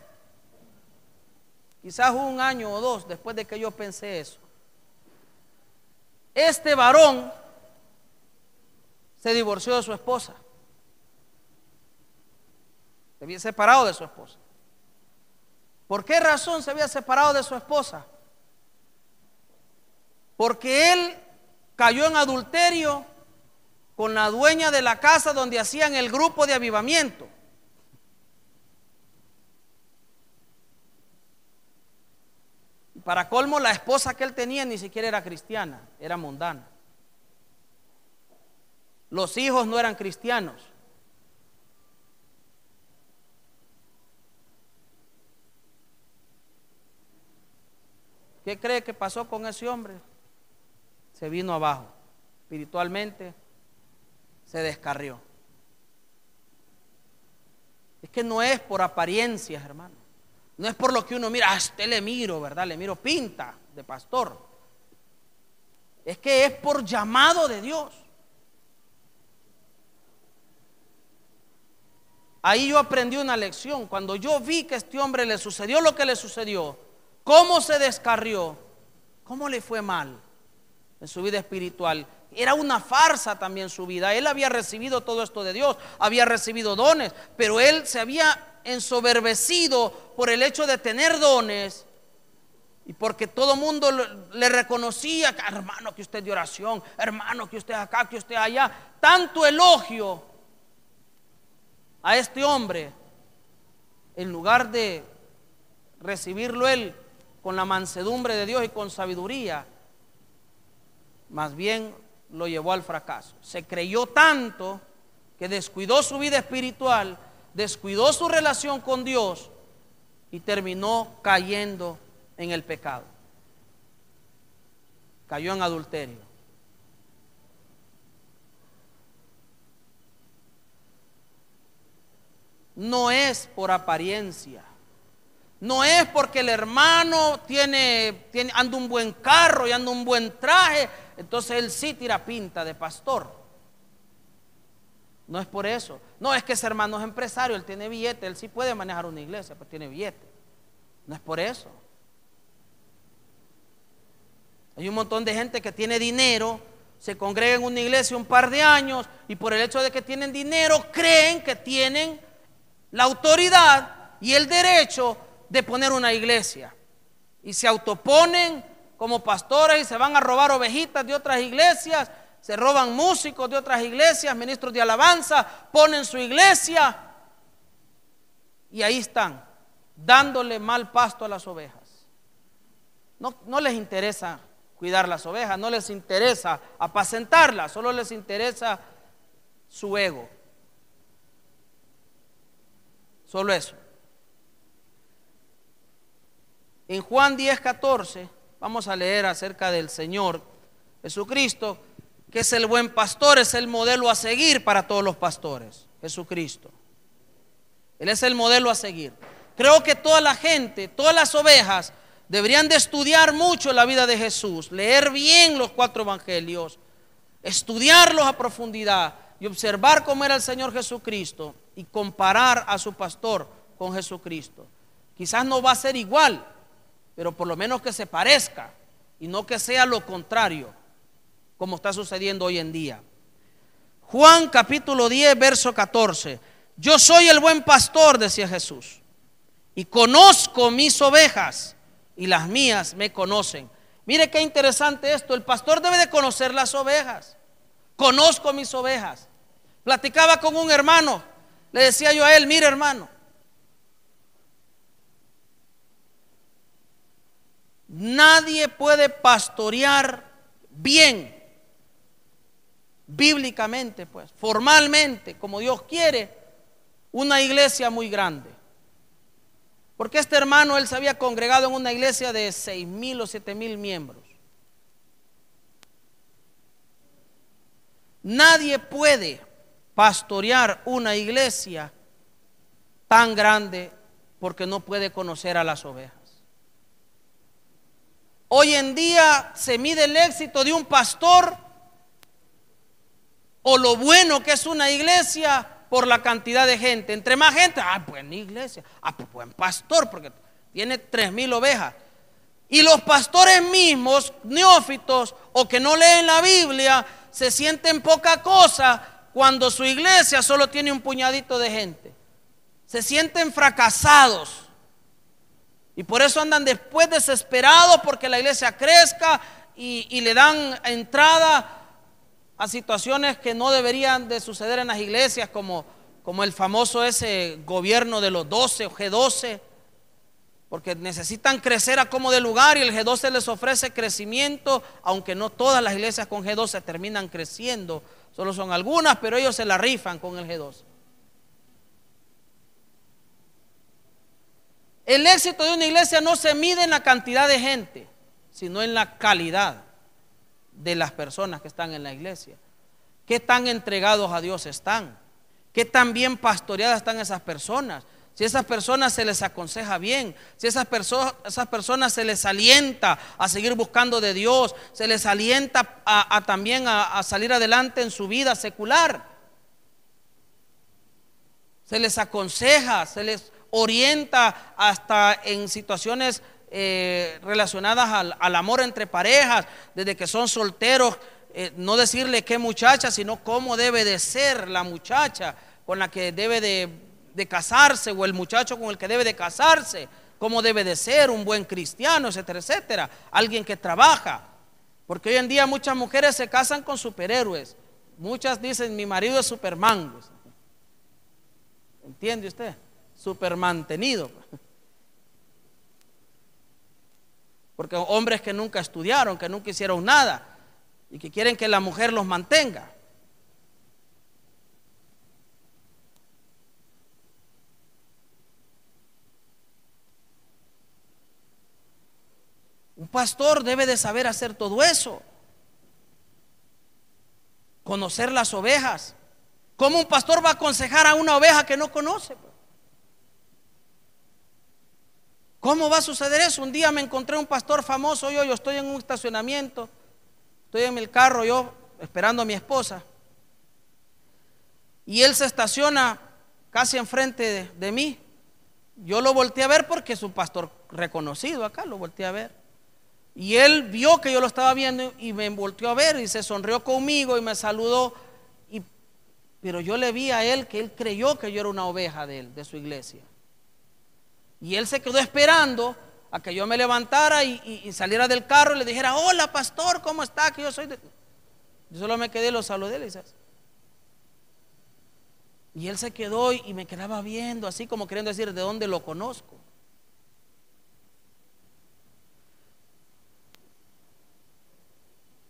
quizás 1 año o 2 después de que yo pensé eso, este varón se divorció de su esposa. Se había separado de su esposa. ¿Por qué razón se había separado de su esposa? Porque él cayó en adulterio con la dueña de la casa donde hacían el grupo de avivamiento. Para colmo, la esposa que él tenía ni siquiera era cristiana, era mundana. Los hijos no eran cristianos. ¿Qué cree que pasó con ese hombre? Se vino abajo, espiritualmente se descarrió. Es que no es por apariencias, hermano. No es por lo que uno mira, a usted le miro, ¿verdad? Le miro pinta de pastor. Es que es por llamado de Dios. Ahí yo aprendí una lección. Cuando yo vi que a este hombre le sucedió lo que le sucedió, cómo se descarrió, cómo le fue mal en su vida espiritual. Era una farsa también su vida. Él había recibido todo esto de Dios, había recibido dones, pero él se había ensoberbecido por el hecho de tener dones y porque todo el mundo le reconocía, hermano, que usted es de oración, hermano, que usted es acá, que usted es allá. Tanto elogio a este hombre, en lugar de recibirlo él con la mansedumbre de Dios y con sabiduría, más bien lo llevó al fracaso. Se creyó tanto que descuidó su vida espiritual, descuidó su relación con Dios y terminó cayendo en el pecado. Cayó en adulterio. No es por apariencia. No es porque el hermano anda un buen carro y anda un buen traje, entonces él sí tira pinta de pastor. No es por eso. No es que ese hermano es empresario, él tiene billete, él sí puede manejar una iglesia, pues tiene billete. No es por eso. Hay un montón de gente que tiene dinero, se congrega en una iglesia un par de años y por el hecho de que tienen dinero creen que tienen la autoridad y el derecho de poner una iglesia. Y se autoponen como pastores y se van a robar ovejitas de otras iglesias. Se roban músicos de otras iglesias, ministros de alabanza, ponen su iglesia y ahí están, dándole mal pasto a las ovejas. No les interesa cuidar las ovejas, no les interesa apacentarlas, solo les interesa su ego. Solo eso. En Juan 10:14 vamos a leer acerca del Señor Jesucristo, que es el buen pastor, es el modelo a seguir para todos los pastores. Jesucristo, Él es el modelo a seguir. Creo que toda la gente, todas las ovejas deberían de estudiar mucho la vida de Jesús, leer bien los 4 evangelios, estudiarlos a profundidad y observar cómo era el Señor Jesucristo y comparar a su pastor con Jesucristo. Quizás no va a ser igual, pero por lo menos que se parezca y no que sea lo contrario, como está sucediendo hoy en día. Juan capítulo 10, verso 14. Yo soy el buen pastor, decía Jesús, y conozco mis ovejas y las mías me conocen. Mire qué interesante esto. El pastor debe de conocer las ovejas. Conozco mis ovejas. Platicaba con un hermano. Le decía yo a él: mire, hermano, nadie puede pastorear bien, bíblicamente, pues, formalmente, como Dios quiere, una iglesia muy grande. Porque este hermano, él se había congregado en una iglesia de 6,000 o 7,000 miembros. Nadie puede pastorear una iglesia tan grande porque no puede conocer a las ovejas. Hoy en día se mide el éxito de un pastor o lo bueno que es una iglesia por la cantidad de gente. Entre más gente, buena iglesia, pues buen pastor, porque tiene 3,000 ovejas. Y los pastores mismos, neófitos o que no leen la Biblia, se sienten poca cosa cuando su iglesia solo tiene un puñadito de gente. Se sienten fracasados. Y por eso andan después desesperados porque la iglesia crezca y le dan entrada a situaciones que no deberían de suceder en las iglesias, como el famoso ese gobierno de los 12 o G12, porque necesitan crecer a como de lugar y el G12 les ofrece crecimiento, aunque no todas las iglesias con G12 terminan creciendo, solo son algunas, pero ellos se la rifan con el G12. El éxito de una iglesia no se mide en la cantidad de gente, sino en la calidad de las personas que están en la iglesia. ¿Qué tan entregados a Dios están? ¿Qué tan bien pastoreadas están esas personas? Si a esas personas se les aconseja bien, si a esas personas se les alienta a seguir buscando de Dios, se les alienta también a salir adelante en su vida secular. Se les aconseja, se les orienta hasta en situaciones relacionadas al amor entre parejas, desde que son solteros, no decirle qué muchacha, sino cómo debe de ser la muchacha con la que debe de casarse, o el muchacho con el que debe de casarse, cómo debe de ser un buen cristiano, etcétera, etcétera, alguien que trabaja. Porque hoy en día muchas mujeres se casan con superhéroes. Muchas dicen: mi marido es Superman. ¿Entiende usted? Supermantenido. Porque hombres que nunca estudiaron, que nunca hicieron nada y que quieren que la mujer los mantenga. Un pastor debe de saber hacer todo eso. Conocer las ovejas. ¿Cómo un pastor va a aconsejar a una oveja que no conoce? ¿Cómo va a suceder eso? Un día me encontré un pastor famoso. Yo estoy en un estacionamiento, estoy en el carro, yo esperando a mi esposa, y él se estaciona casi enfrente de mí. Yo lo volteé a ver porque es un pastor reconocido acá, lo volteé a ver. Y él vio que yo lo estaba viendo y me volteó a ver y se sonrió conmigo y me saludó. Pero yo le vi a él que él creyó que yo era una oveja de él, de su iglesia. Y él se quedó esperando a que yo me levantara y saliera del carro y le dijera: hola pastor, ¿cómo está? Que yo soy de... Yo solo me quedé y lo saludé, y él se quedó y me quedaba viendo así como queriendo decir: ¿de dónde lo conozco?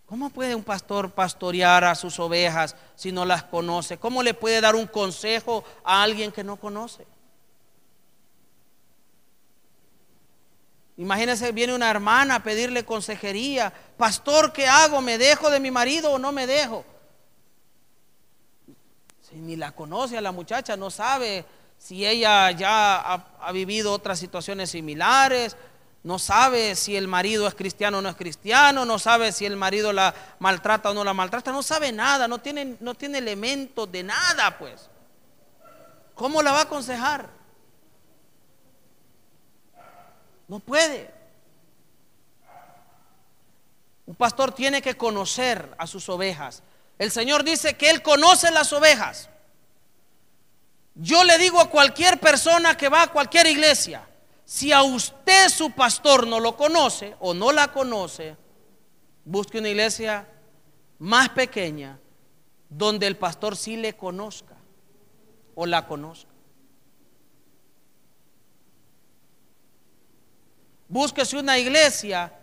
¿Cómo puede un pastor pastorear a sus ovejas si no las conoce? ¿Cómo le puede dar un consejo a alguien que no conoce? Imagínese, viene una hermana a pedirle consejería: pastor, ¿qué hago? ¿Me dejo de mi marido o no me dejo? Si ni la conoce a la muchacha, no sabe si ella ya ha vivido otras situaciones similares, no sabe si el marido es cristiano o no es cristiano, no sabe si el marido la maltrata o no la maltrata, no sabe nada, no tiene elementos de nada, pues. ¿Cómo la va a aconsejar? No puede. Un pastor tiene que conocer a sus ovejas. El Señor dice que Él conoce las ovejas. Yo le digo a cualquier persona que va a cualquier iglesia: Si a usted su pastor no lo conoce o no la conoce, busque una iglesia más pequeña donde el pastor sí le conozca o la conozca. Búsquese una iglesia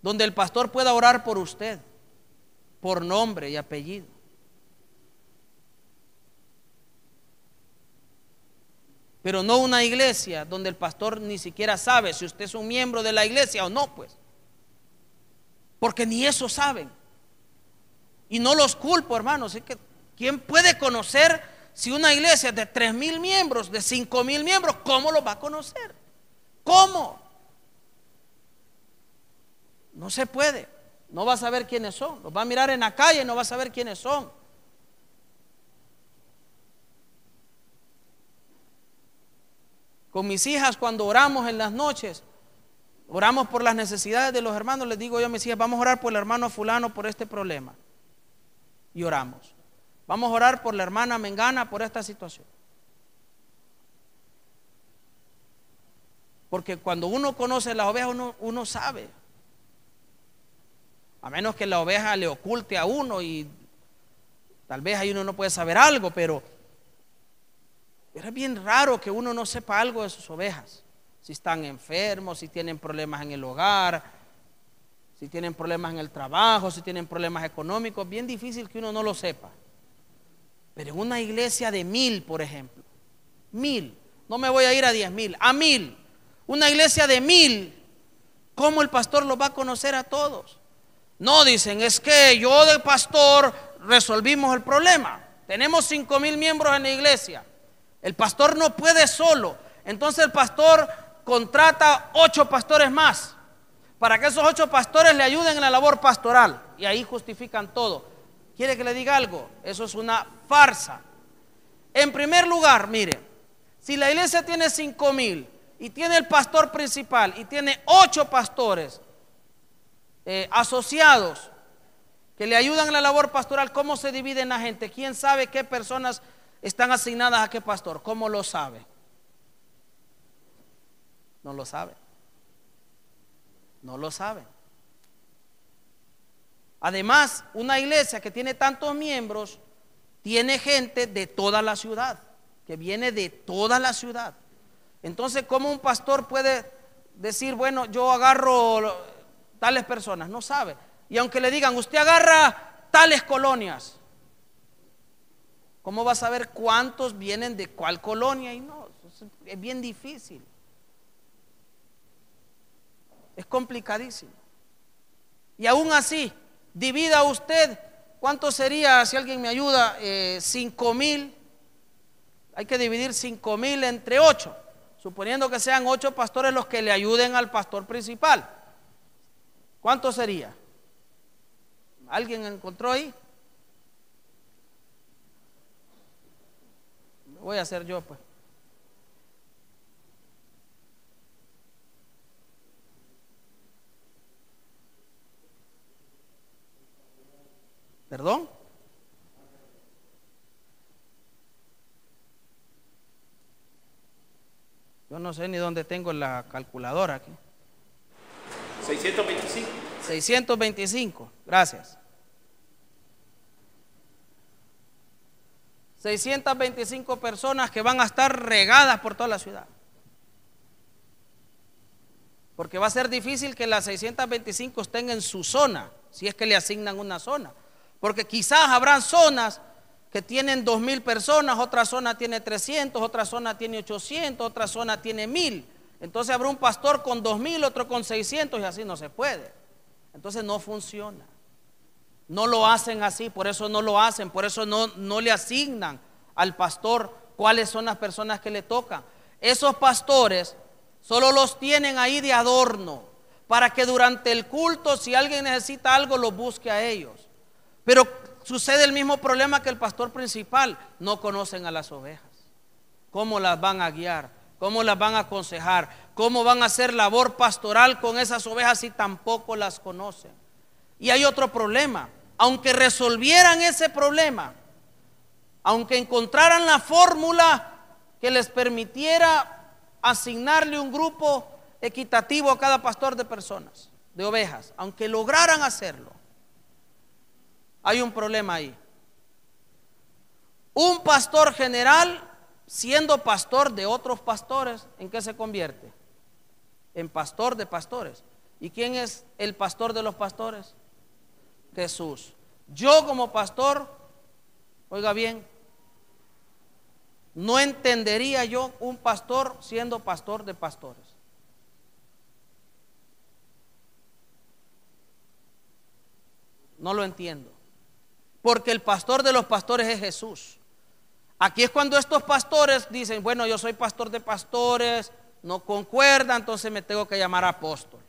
donde el pastor pueda orar por usted, por nombre y apellido. Pero no una iglesia donde el pastor ni siquiera sabe si usted es un miembro de la iglesia o no, pues. Porque ni eso saben. Y no los culpo, hermanos. Es que ¿quién puede conocer si una iglesia de 3,000 miembros, de 5,000 miembros, cómo lo va a conocer? ¿Cómo? No se puede. No va a saber quiénes son. Los va a mirar en la calle y no va a saber quiénes son. Con mis hijas, cuando oramos en las noches, oramos por las necesidades de los hermanos. Les digo yo a mis hijas: vamos a orar por el hermano fulano por este problema. Y oramos. Vamos a orar por la hermana mengana por esta situación. Porque cuando uno conoce las ovejas, uno sabe. A menos que la oveja le oculte a uno y tal vez ahí uno no puede saber algo, pero es bien raro que uno no sepa algo de sus ovejas. Si están enfermos, si tienen problemas en el hogar, si tienen problemas en el trabajo, si tienen problemas económicos, bien difícil que uno no lo sepa. Pero en una iglesia de 1,000, por ejemplo, 1,000, no me voy a ir a 10,000, a 1,000, una iglesia de 1,000, ¿cómo el pastor los va a conocer a todos? No, dicen, es que yo de pastor resolvimos el problema. Tenemos 5,000 miembros en la iglesia. El pastor no puede solo. Entonces el pastor contrata 8 pastores más para que esos 8 pastores le ayuden en la labor pastoral. Y ahí justifican todo. ¿Quiere que le diga algo? Eso es una farsa. En primer lugar, mire, si la iglesia tiene 5,000 y tiene el pastor principal y tiene 8 pastores asociados que le ayudan en la labor pastoral, ¿cómo se dividen la gente? ¿Quién sabe qué personas están asignadas a qué pastor? ¿Cómo lo sabe? No lo sabe. No lo sabe. Además, una iglesia que tiene tantos miembros tiene gente de toda la ciudad, que viene de toda la ciudad. Entonces, ¿cómo un pastor puede decir, bueno, yo agarro tales personas? No sabe. Y aunque le digan, usted agarra tales colonias, ¿cómo va a saber cuántos vienen de cuál colonia? Y no, es bien difícil. Es complicadísimo. Y aún así, divida usted, ¿cuánto sería, si alguien me ayuda? 5,000. Hay que dividir 5,000 entre 8, suponiendo que sean 8 pastores los que le ayuden al pastor principal. ¿Cuánto sería? ¿Alguien encontró ahí? Voy a hacer yo, pues. ¿Perdón? Yo no sé ni dónde tengo la calculadora aquí. 625. 625, gracias. 625 personas que van a estar regadas por toda la ciudad. Porque va a ser difícil que las 625 estén en su zona, si es que le asignan una zona. Porque quizás habrán zonas que tienen 2,000 personas, otra zona tiene 300, otra zona tiene 800, otra zona tiene 1,000. Entonces habrá un pastor con 2,000, otro con 600 y así no se puede. Entonces no funciona. No lo hacen así, por eso no lo hacen, por eso no le asignan al pastor cuáles son las personas que le tocan. Esos pastores solo los tienen ahí de adorno, para que durante el culto, si alguien necesita algo, lo busque a ellos. Pero sucede el mismo problema que el pastor principal: no conocen a las ovejas. ¿Cómo las van a guiar? ¿Cómo las van a aconsejar? ¿Cómo van a hacer labor pastoral con esas ovejas si tampoco las conocen? Y hay otro problema. Aunque resolvieran ese problema, aunque encontraran la fórmula que les permitiera asignarle un grupo equitativo a cada pastor de personas, de ovejas, aunque lograran hacerlo. Hay un problema ahí. Un pastor general, siendo pastor de otros pastores, ¿en qué se convierte? En pastor de pastores. ¿Y quién es el pastor de los pastores? Jesús. Yo como pastor, oiga bien, no entendería yo un pastor siendo pastor de pastores. No lo entiendo. Porque el pastor de los pastores es Jesús. Aquí es cuando estos pastores dicen, bueno, yo soy pastor de pastores, no concuerda, entonces me tengo que llamar apóstol.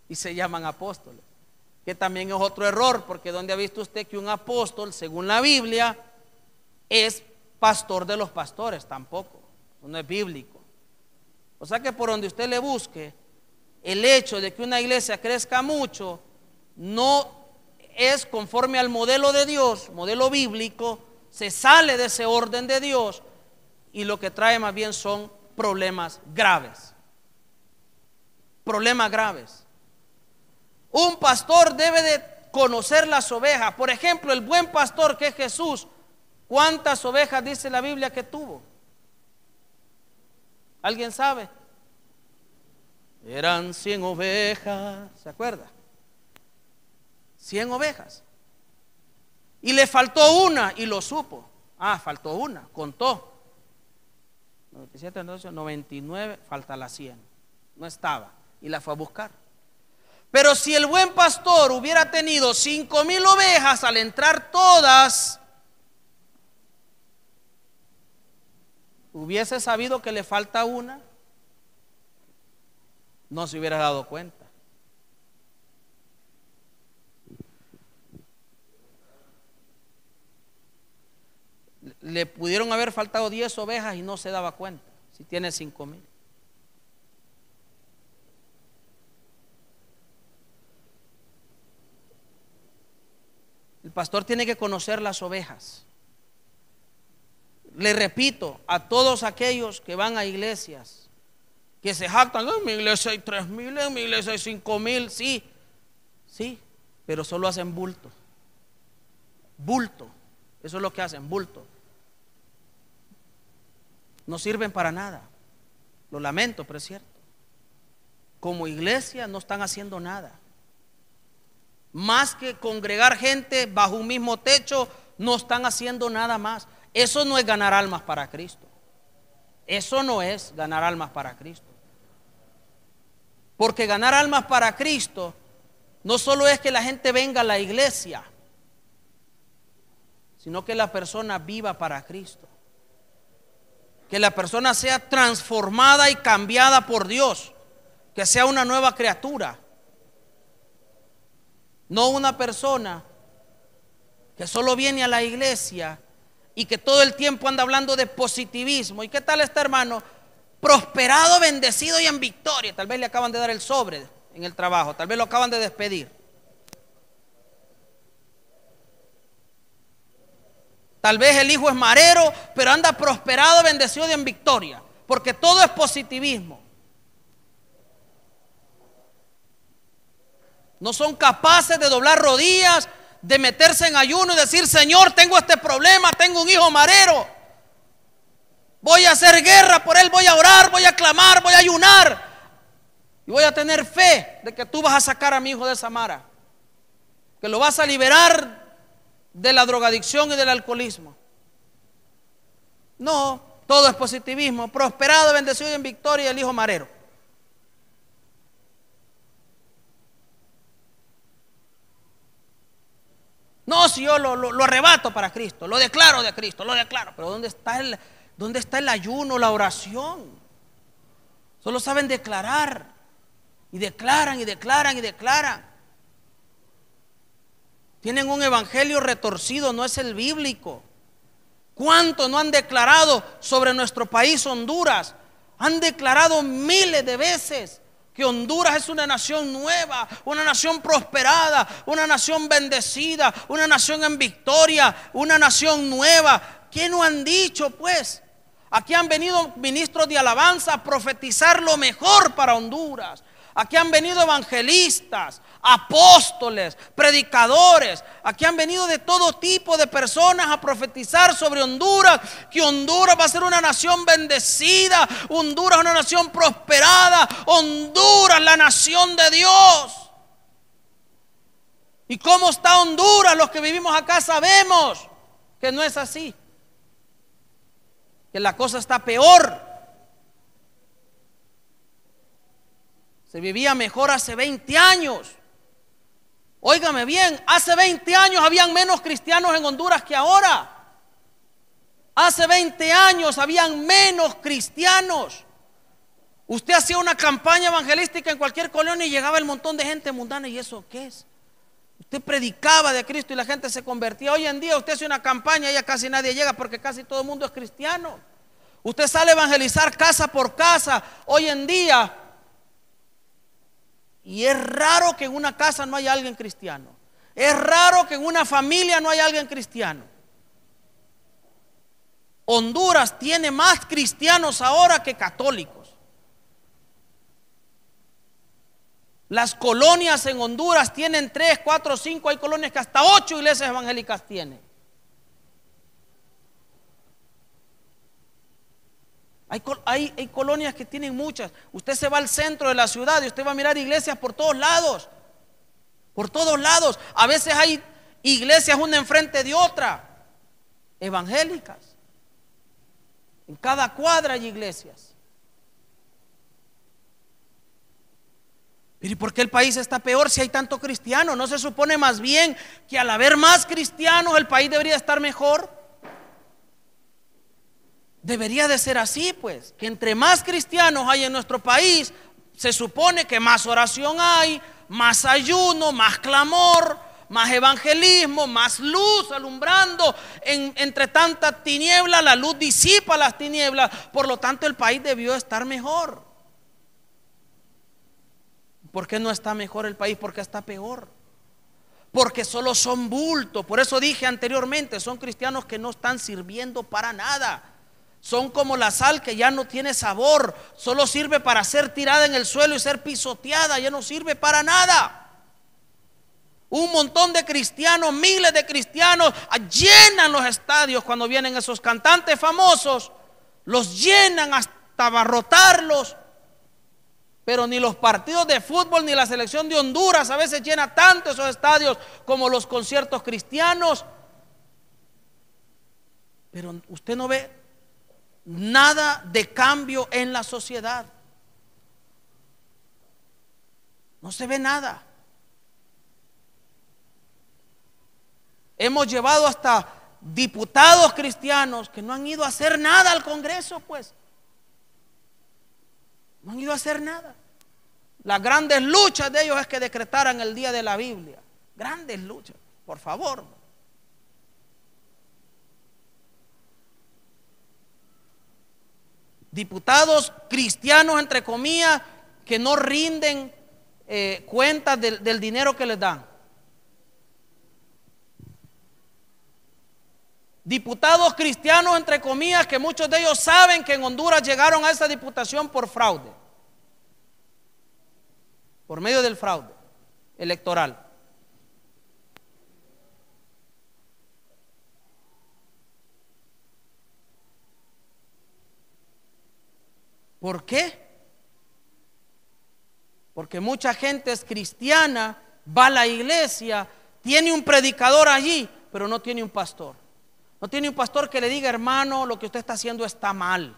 Y se llaman apóstoles. Que también es otro error, porque ¿dónde ha visto usted que un apóstol, según la Biblia, es pastor de los pastores? Tampoco, no es bíblico. O sea que por donde usted le busque, el hecho de que una iglesia crezca mucho no es conforme al modelo de Dios, modelo bíblico, se sale de ese orden de Dios y lo que trae más bien son problemas graves. Problemas graves. Un pastor debe de conocer las ovejas. Por ejemplo, el buen pastor que es Jesús, ¿cuántas ovejas dice la Biblia que tuvo? ¿Alguien sabe? Eran 100 ovejas, ¿se acuerda? 100 ovejas. Y le faltó una y lo supo. Ah, faltó una, contó. 97, 99, falta la 100. No estaba y la fue a buscar. Pero si el buen pastor hubiera tenido 5,000 ovejas, al entrar todas, hubiese sabido que le falta una, no se hubiera dado cuenta. Le pudieron haber faltado 10 ovejas y no se daba cuenta, si tiene 5,000. El pastor tiene que conocer las ovejas. Le repito, a todos aquellos que van a iglesias, que se jactan, en mi iglesia hay 3,000, en mi iglesia hay 5,000, sí, pero solo hacen bulto. Bulto, eso es lo que hacen, bulto. No sirven para nada. Lo lamento, pero es cierto. Como iglesia no están haciendo nada. Más que congregar gente bajo un mismo techo, no están haciendo nada más. Eso no es ganar almas para Cristo. Eso no es ganar almas para Cristo. Porque ganar almas para Cristo no solo es que la gente venga a la iglesia, sino que la persona viva para Cristo. Que la persona sea transformada y cambiada por Dios. Que sea una nueva criatura. No una persona que solo viene a la iglesia y que todo el tiempo anda hablando de positivismo. ¿Y qué tal este hermano? Prosperado, bendecido y en victoria. Tal vez le acaban de dar el sobre en el trabajo, tal vez lo acaban de despedir. Tal vez el hijo es marero, pero anda prosperado, bendecido y en victoria, porque todo es positivismo. No son capaces de doblar rodillas, de meterse en ayuno y decir: Señor, tengo este problema, tengo un hijo marero, voy a hacer guerra por él, voy a orar, voy a clamar, voy a ayunar y voy a tener fe de que tú vas a sacar a mi hijo de esa mara, que lo vas a liberar de la drogadicción y del alcoholismo. No, todo es positivismo. Prosperado, bendecido y en victoria, el hijo marero. No, si yo lo arrebato para Cristo, lo declaro de Cristo, lo declaro. Pero ¿dónde está el ayuno, la oración? Solo saben declarar. Y declaran y declaran y declaran. Tienen un evangelio retorcido, no es el bíblico. ¿Cuántos no han declarado sobre nuestro país Honduras? Han declarado miles de veces que Honduras es una nación nueva, una nación prosperada, una nación bendecida, una nación en victoria, una nación nueva. ¿Qué no han dicho, pues? Aquí han venido ministros de alabanza a profetizar lo mejor para Honduras. Aquí han venido evangelistas, apóstoles, predicadores. Aquí han venido de todo tipo de personas a profetizar sobre Honduras, que Honduras va a ser una nación bendecida, Honduras una nación prosperada, Honduras la nación de Dios. ¿Y cómo está Honduras? Los que vivimos acá sabemos que no es así, que la cosa está peor. Se vivía mejor hace 20 años. Óigame bien, hace 20 años habían menos cristianos en Honduras que ahora. Hace 20 años habían menos cristianos. Usted hacía una campaña evangelística en cualquier colonia y llegaba el montón de gente mundana. ¿Y eso qué es? Usted predicaba de Cristo y la gente se convertía. Hoy en día usted hace una campaña y ya casi nadie llega porque casi todo el mundo es cristiano. Usted sale a evangelizar casa por casa hoy en día. Y es raro que en una casa no haya alguien cristiano. Es raro que en una familia no haya alguien cristiano. Honduras tiene más cristianos ahora que católicos. Las colonias en Honduras tienen 3, 4, 5, hay colonias que hasta 8 iglesias evangélicas tienen. Hay colonias que tienen muchas. Usted se va al centro de la ciudad y usted va a mirar iglesias por todos lados. Por todos lados. A veces hay iglesias una enfrente de otra, evangélicas. En cada cuadra hay iglesias. ¿Y por qué el país está peor si hay tanto cristiano? ¿No se supone más bien que al haber más cristianos el país debería estar mejor? Debería de ser así, pues, que entre más cristianos hay en nuestro país, se supone que más oración hay, más ayuno, más clamor, más evangelismo, más luz alumbrando. Entre tanta tiniebla, la luz disipa las tinieblas. Por lo tanto, el país debió estar mejor. ¿Por qué no está mejor el país? ¿Por qué está peor? Porque solo son bulto. Por eso dije anteriormente, son cristianos que no están sirviendo para nada. Son como la sal que ya no tiene sabor, solo sirve para ser tirada en el suelo y ser pisoteada, ya no sirve para nada. Un montón de cristianos, miles de cristianos llenan los estadios cuando vienen esos cantantes famosos, los llenan hasta abarrotarlos. Pero ni los partidos de fútbol ni la selección de Honduras a veces llena tanto esos estadios como los conciertos cristianos. Pero usted no ve nada de cambio en la sociedad. No se ve nada. Hemos llevado hasta diputados cristianos que no han ido a hacer nada al Congreso, pues. No han ido a hacer nada. Las grandes luchas de ellos es que decretaran el día de la Biblia. Grandes luchas, por favor. Diputados cristianos, entre comillas, que no rinden cuentas del dinero que les dan. Diputados cristianos, entre comillas, que muchos de ellos saben que en Honduras llegaron a esa diputación por fraude, por medio del fraude electoral. ¿Por qué? Porque mucha gente es cristiana, va a la iglesia, tiene un predicador allí, pero no tiene un pastor. No tiene un pastor que le diga: hermano, lo que usted está haciendo está mal.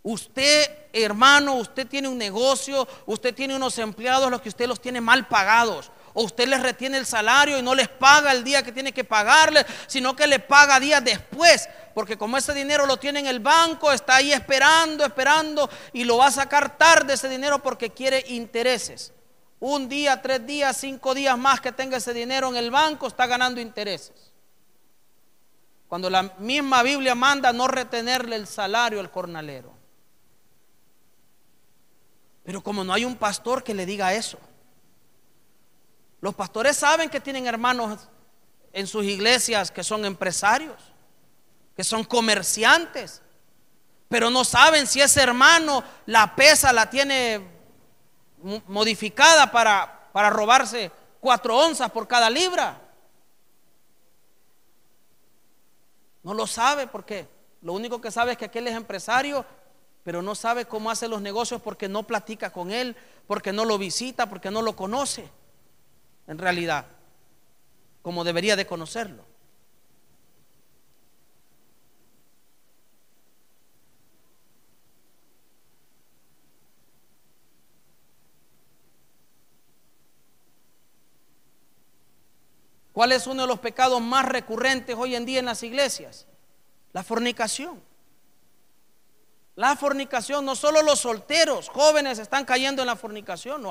Usted, hermano, usted tiene un negocio, usted tiene unos empleados, los que usted los tiene mal pagados. O usted les retiene el salario y no les paga el día que tiene que pagarles, sino que le paga días después. Porque como ese dinero lo tiene en el banco, está ahí esperando y lo va a sacar tarde ese dinero porque quiere intereses. Un día, 3 días, 5 días más que tenga ese dinero en el banco, está ganando intereses. Cuando la misma Biblia manda no retenerle el salario al jornalero. Pero como no hay un pastor que le diga eso. Los pastores saben que tienen hermanos en sus iglesias que son empresarios. que son comerciantes, pero no saben si ese hermano la pesa la tiene modificada para robarse 4 onzas por cada libra. No lo sabe porque lo único que sabe es que aquel es empresario, pero no sabe cómo hace los negocios porque no platica con él, porque no lo visita, porque no lo conoce en realidad como debería de conocerlo. ¿Cuál es uno de los pecados más recurrentes hoy en día en las iglesias? La fornicación. La fornicación, no solo los solteros, jóvenes están cayendo en la fornicación,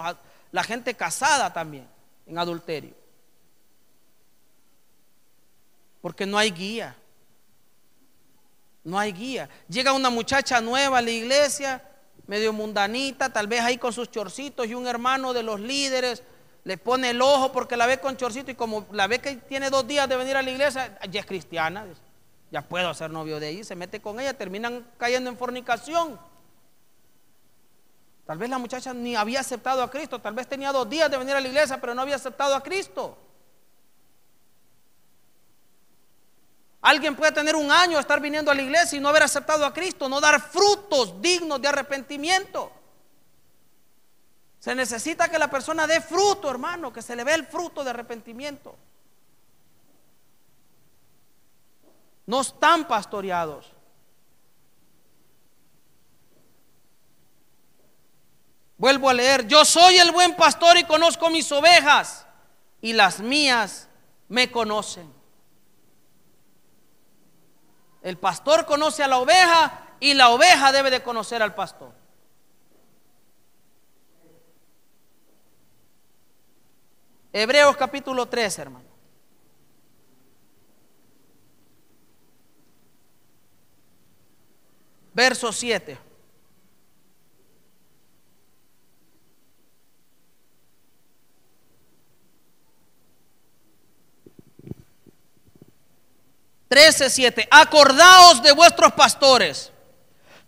la gente casada también en adulterio. Porque no hay guía. No hay guía. Llega una muchacha nueva a la iglesia, medio mundanita, tal vez ahí con sus chorcitos, y un hermano de los líderes le pone el ojo porque la ve con chorcito, y como la ve que tiene 2 días de venir a la iglesia, ya es cristiana, ya puedo ser novio de ella, se mete con ella, terminan cayendo en fornicación. Tal vez la muchacha ni había aceptado a Cristo, tal vez tenía 2 días de venir a la iglesia, pero no había aceptado a Cristo. Alguien puede tener 1 año estar viniendo a la iglesia y no haber aceptado a Cristo, no dar frutos dignos de arrepentimiento. Se necesita que la persona dé fruto, hermano, que se le vea el fruto de arrepentimiento. No están pastoreados. Vuelvo a leer: yo soy el buen pastor y conozco mis ovejas, y las mías me conocen. El pastor conoce a la oveja y la oveja debe de conocer al pastor. Hebreos capítulo 3, hermano. Verso 7. Acordaos de vuestros pastores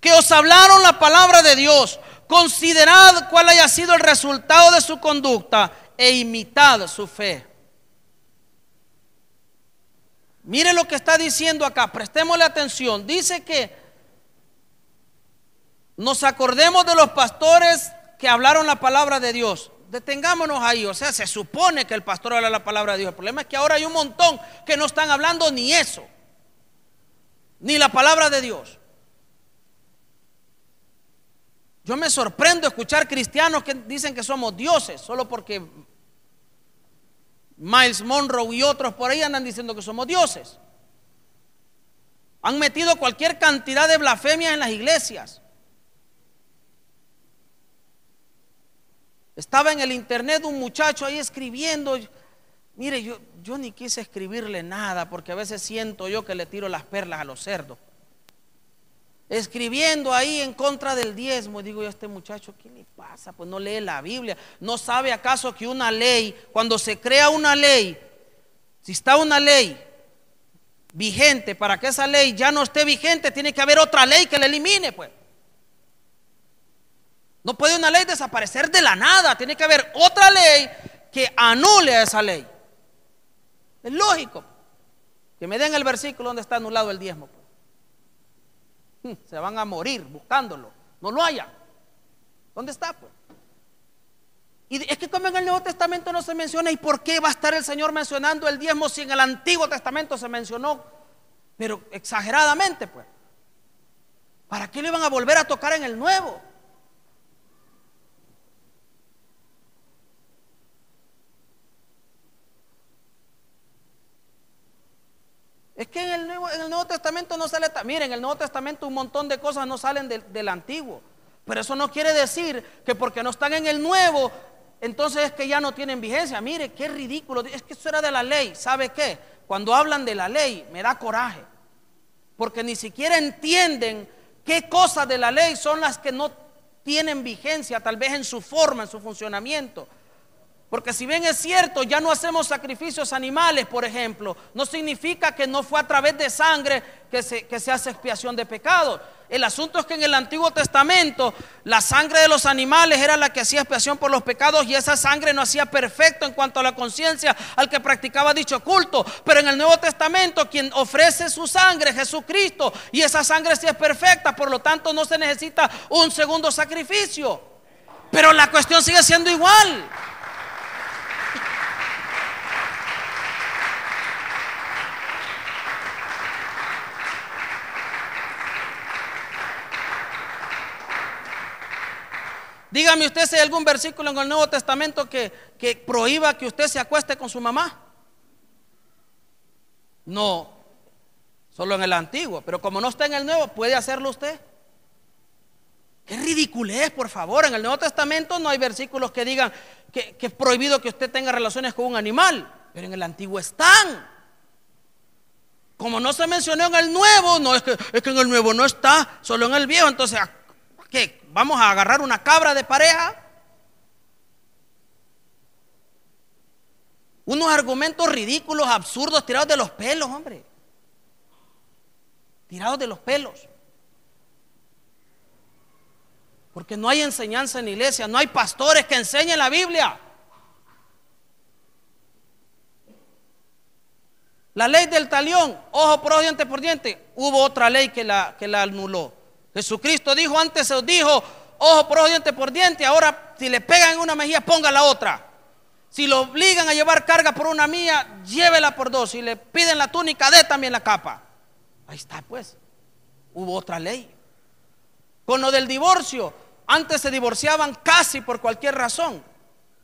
que os hablaron la palabra de Dios. Considerad cuál haya sido el resultado de su conducta e imitad su fe. Mire lo que está diciendo acá, prestémosle atención. Dice que nos acordemos de los pastores que hablaron la palabra de Dios. Detengámonos ahí. O sea, se supone que el pastor habla la palabra de Dios. El problema es que ahora hay un montón que no están hablando ni eso, ni la palabra de Dios. Yo me sorprendo escuchar cristianos que dicen que somos dioses solo porque Miles Monroe y otros por ahí andan diciendo que somos dioses. Han metido cualquier cantidad de blasfemias en las iglesias. Estaba en el internet un muchacho ahí escribiendo. Mire, yo ni quise escribirle nada porque a veces siento yo que le tiro las perlas a los cerdos. Escribiendo ahí en contra del diezmo. Y digo yo, este muchacho, ¿qué le pasa? Pues no lee la Biblia. ¿No sabe acaso que una ley, cuando se crea una ley, si está una ley vigente, para que esa ley ya no esté vigente, tiene que haber otra ley que la elimine, pues? No puede una ley desaparecer de la nada. Tiene que haber otra ley que anule a esa ley. Es lógico. Que me den el versículo donde está anulado el diezmo, pues. Se van a morir buscándolo, no lo hallan. ¿Dónde está, pues? Y es que como en el Nuevo Testamento no se menciona, ¿y por qué va a estar el Señor mencionando el diezmo si en el Antiguo Testamento se mencionó, pero exageradamente, pues? ¿Para qué lo iban a volver a tocar en el Nuevo? Es que en el Nuevo Testamento no sale. Miren, en el Nuevo Testamento un montón de cosas no salen del Antiguo. Pero eso no quiere decir que porque no están en el Nuevo, entonces es que ya no tienen vigencia. Mire, qué ridículo. Es que eso era de la ley. ¿Sabe qué? Cuando hablan de la ley, me da coraje. Porque ni siquiera entienden qué cosas de la ley son las que no tienen vigencia, tal vez en su forma, en su funcionamiento. Porque si bien es cierto, ya no hacemos sacrificios animales, por ejemplo, no significa que no fue a través de sangre que se hace expiación de pecados. El asunto es que en el Antiguo Testamento la sangre de los animales era la que hacía expiación por los pecados, y esa sangre no hacía perfecto en cuanto a la conciencia al que practicaba dicho culto. Pero en el Nuevo Testamento quien ofrece su sangre es Jesucristo, y esa sangre sí es perfecta, por lo tanto no se necesita un segundo sacrificio. Pero la cuestión sigue siendo igual. Dígame usted si hay algún versículo en el Nuevo Testamento que prohíba que usted se acueste con su mamá. No, solo en el Antiguo. Pero como no está en el Nuevo, ¿puede hacerlo usted? ¡Qué ridiculez, por favor! En el Nuevo Testamento no hay versículos que digan que es prohibido que usted tenga relaciones con un animal. Pero en el Antiguo están. Como no se mencionó en el Nuevo, no es que en el Nuevo no está, solo en el Viejo. Entonces, ¿qué? ¿Vamos a agarrar una cabra de pareja? Unos argumentos ridículos, absurdos, tirados de los pelos, hombre. Tirados de los pelos. Porque no hay enseñanza en la iglesia, no hay pastores que enseñen la Biblia. La ley del talión, ojo por ojo, diente por diente, hubo otra ley que la anuló. Jesucristo dijo: antes se os dijo ojo por ojo, diente por diente, ahora si le pegan en una mejilla, ponga la otra. Si lo obligan a llevar carga por una milla, llévela por dos. Si le piden la túnica, dé también la capa. Ahí está, pues. Hubo otra ley. Con lo del divorcio, antes se divorciaban casi por cualquier razón.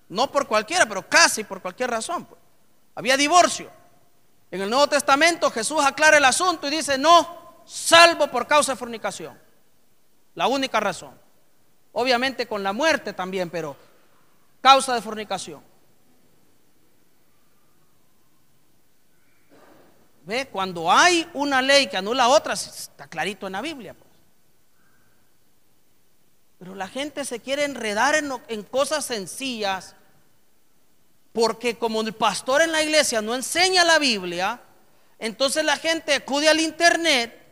No por cualquiera, pero casi por cualquier razón. Había divorcio. En el Nuevo Testamento Jesús aclara el asunto y dice: no, salvo por causa de fornicación. La única razón. Obviamente con la muerte también, pero causa de fornicación. ¿Ve? Cuando hay una ley que anula otra, está clarito en la Biblia, pues. Pero la gente se quiere enredar en cosas sencillas, porque como el pastor en la iglesia no enseña la Biblia, entonces la gente acude al internet,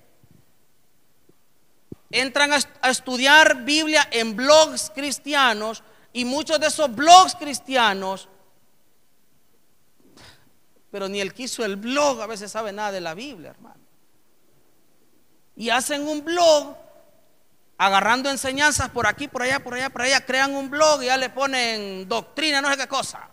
entran a estudiar Biblia en blogs cristianos, y muchos de esos blogs cristianos, pero ni el que hizo el blog a veces sabe nada de la Biblia, hermano. Y hacen un blog agarrando enseñanzas por aquí, por allá, por allá, por allá. Crean un blog y ya le ponen doctrina, no sé qué cosa.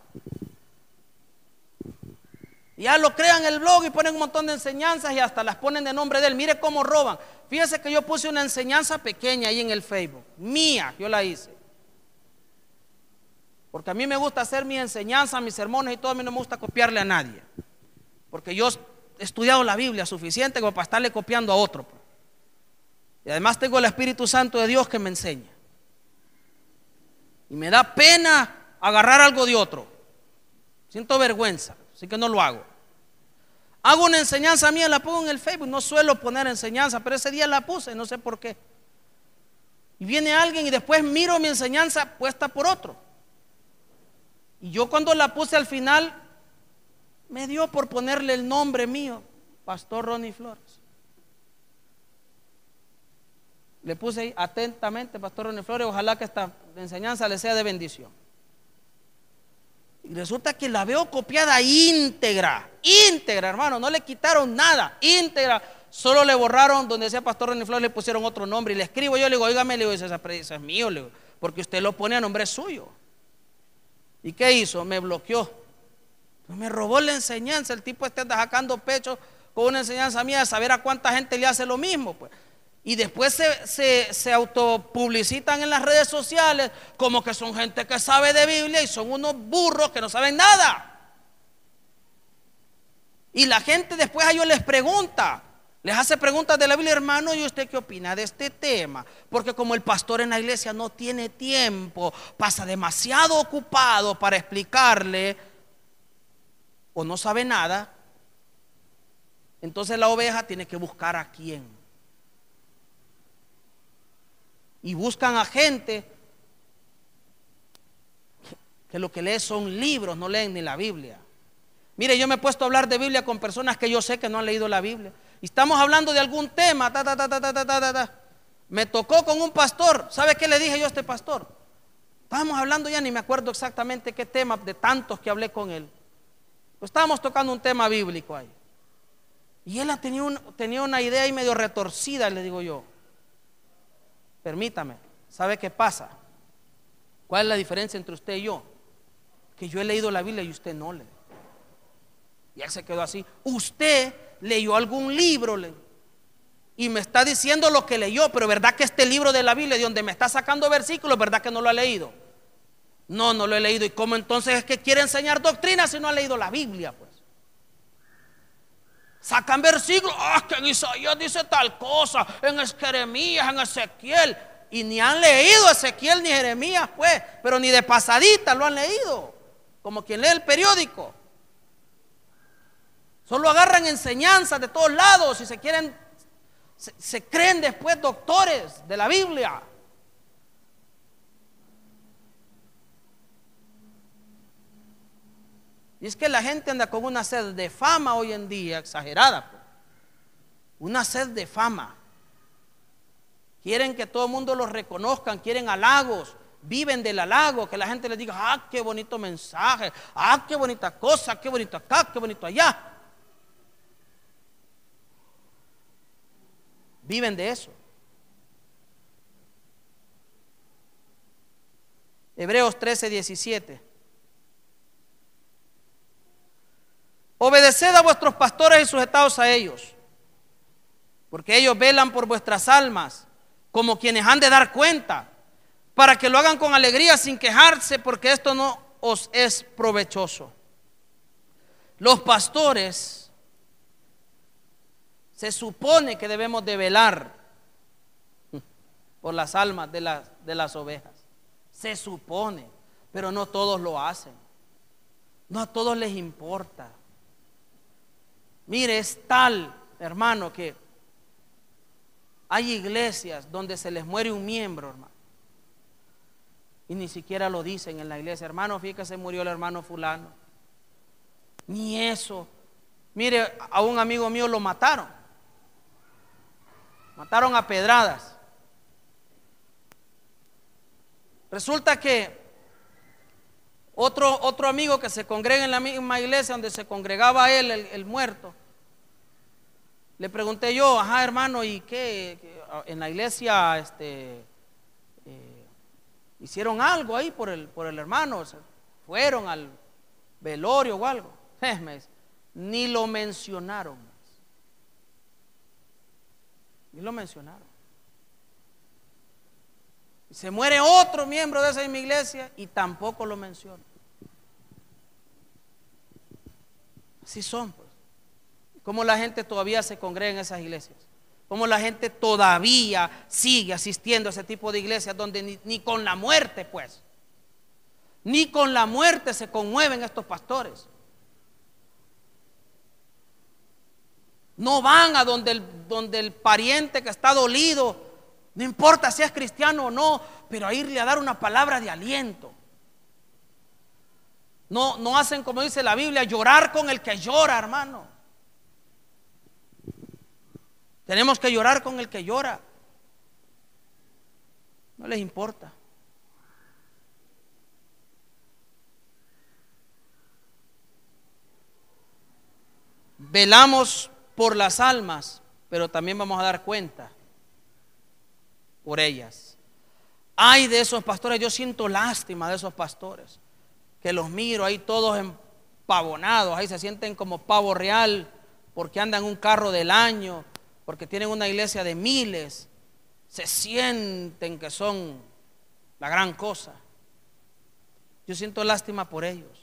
Ya lo crean el blog y ponen un montón de enseñanzas y hasta las ponen de nombre de él. Mire cómo roban. Fíjese que yo puse una enseñanza pequeña ahí en el Facebook, mía, yo la hice. Porque a mí me gusta hacer mi enseñanza, mis sermones y todo. A mí no me gusta copiarle a nadie. Porque yo he estudiado la Biblia suficiente como para estarle copiando a otro. Y además tengo el Espíritu Santo de Dios que me enseña. Y me da pena agarrar algo de otro. Siento vergüenza, así que no lo hago. Hago una enseñanza mía, la pongo en el Facebook. No suelo poner enseñanza, pero ese día la puse, no sé por qué. Y viene alguien y después miro mi enseñanza puesta por otro. Y yo cuando la puse al final, me dio por ponerle el nombre mío, Pastor Ronnie Flores. Le puse ahí atentamente, Pastor Ronnie Flores, ojalá que esta enseñanza le sea de bendición. Y resulta que la veo copiada íntegra, hermano, no le quitaron nada, íntegra. Solo le borraron donde decía Pastor Ronnie Flores, le pusieron otro nombre. Y le escribo yo, le digo: óigame, le digo, ese es mío, le digo, porque usted lo pone a nombre suyo. ¿Y qué hizo? Me bloqueó. Pues me robó la enseñanza. El tipo anda sacando pecho con una enseñanza mía, de saber a cuánta gente le hace lo mismo, pues. Y después se autopublicitan en las redes sociales como que son gente que sabe de Biblia, y son unos burros que no saben nada. Y la gente después a ellos les pregunta, les hace preguntas de la Biblia: hermano, ¿y usted qué opina de este tema? Porque como el pastor en la iglesia no tiene tiempo, pasa demasiado ocupado para explicarle, o no sabe nada, entonces la oveja tiene que buscar a quién. Y buscan a gente que lo que lee son libros, no leen ni la Biblia. Mire, yo me he puesto a hablar de Biblia con personas que yo sé que no han leído la Biblia. Y estamos hablando de algún tema, Me tocó con un pastor. ¿Sabe qué le dije yo a este pastor? Estábamos hablando, ya ni me acuerdo exactamente qué tema, de tantos que hablé con él. Pues estábamos tocando un tema bíblico ahí. Y él tenía una idea ahí medio retorcida, le digo yo. Permítame, ¿sabe qué pasa? ¿Cuál es la diferencia entre usted y yo? Que yo he leído la Biblia y usted no lee. Y él se quedó así. Usted leyó algún libro y me está diciendo lo que leyó, pero ¿verdad que este libro de la Biblia, de donde me está sacando versículos, verdad que no lo ha leído? No, no lo he leído. ¿Y cómo entonces es que quiere enseñar doctrina si no ha leído la Biblia? Pues sacan versículos. Que en Isaías dice tal cosa, en Jeremías, en Ezequiel. Y ni han leído Ezequiel ni Jeremías, pues, pero ni de pasadita lo han leído, como quien lee el periódico. Solo agarran enseñanzas de todos lados y se creen después doctores de la Biblia. Y es que la gente anda con una sed de fama hoy en día, exagerada, pues. Una sed de fama. Quieren que todo el mundo los reconozcan, quieren halagos, viven del halago, que la gente les diga, qué bonito mensaje, qué bonita cosa, qué bonito acá, qué bonito allá. Viven de eso. Hebreos 13:17. Obedeced a vuestros pastores y sujetaos a ellos, porque ellos velan por vuestras almas, como quienes han de dar cuenta, para que lo hagan con alegría sin quejarse, porque esto no os es provechoso. Los pastores se supone que debemos de velar por las almas de las ovejas. Se supone, pero no todos lo hacen. No a todos les importa. Mire, es tal, hermano, que hay iglesias donde se les muere un miembro, hermano, y ni siquiera lo dicen en la iglesia. Hermano, fíjate que se murió el hermano fulano. Ni eso. Mire, a un amigo mío lo mataron a pedradas. Resulta que otro amigo que se congrega en la misma iglesia donde se congregaba él, el muerto, le pregunté yo, hermano, ¿y qué? En la iglesia hicieron algo ahí por el hermano, fueron al velorio o algo. Me dice, ni lo mencionaron. Ni lo mencionaron. Se muere otro miembro de esa misma iglesia y tampoco lo mencionan. Así son, pues. Cómo la gente todavía se congrega en esas iglesias. Cómo la gente todavía sigue asistiendo a ese tipo de iglesias donde ni con la muerte, pues, ni con la muerte se conmueven estos pastores. No van a donde el pariente que está dolido, no importa si es cristiano o no, pero a irle a dar una palabra de aliento. No hacen, como dice la Biblia, llorar con el que llora, hermano. Tenemos que llorar con el que llora. No les importa. Velamos por las almas, pero también vamos a dar cuenta por ellas. Ay de esos pastores, yo siento lástima de esos pastores, que los miro ahí todos empavonados, ahí se sienten como pavo real, porque andan en un carro del año, porque tienen una iglesia de miles, se sienten que son la gran cosa. Yo siento lástima por ellos.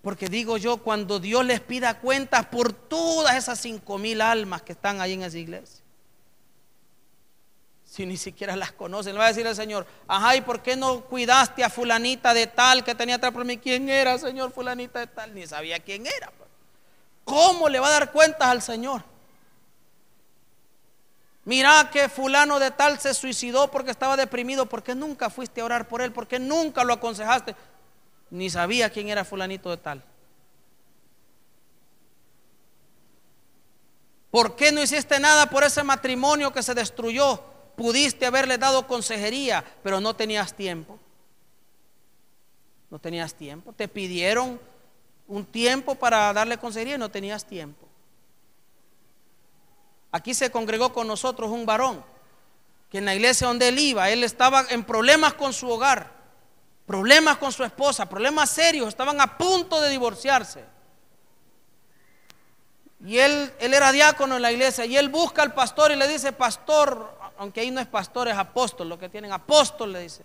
Porque digo yo, cuando Dios les pida cuentas por todas esas 5,000 almas que están ahí en esa iglesia, si ni siquiera las conocen, le va a decir el Señor, ¿y por qué no cuidaste a fulanita de tal que tenía atrás por mí? ¿Quién era, Señor, fulanita de tal? Ni sabía quién era. ¿Cómo le va a dar cuentas al Señor? Mira que fulano de tal se suicidó porque estaba deprimido. ¿Por qué nunca fuiste a orar por él? ¿Por qué nunca lo aconsejaste? Ni sabía quién era fulanito de tal. ¿Por qué no hiciste nada por ese matrimonio que se destruyó? Pudiste haberle dado consejería, pero no tenías tiempo. No tenías tiempo. Te pidieron un tiempo para darle consejería y no tenías tiempo. Aquí se congregó con nosotros un varón que en la iglesia donde él iba, él estaba en problemas con su hogar, problemas con su esposa, problemas serios, estaban a punto de divorciarse. Y él era diácono en la iglesia y él busca al pastor y le dice: pastor, aunque ahí no es pastor, es apóstol, lo que tienen apóstol, le dice: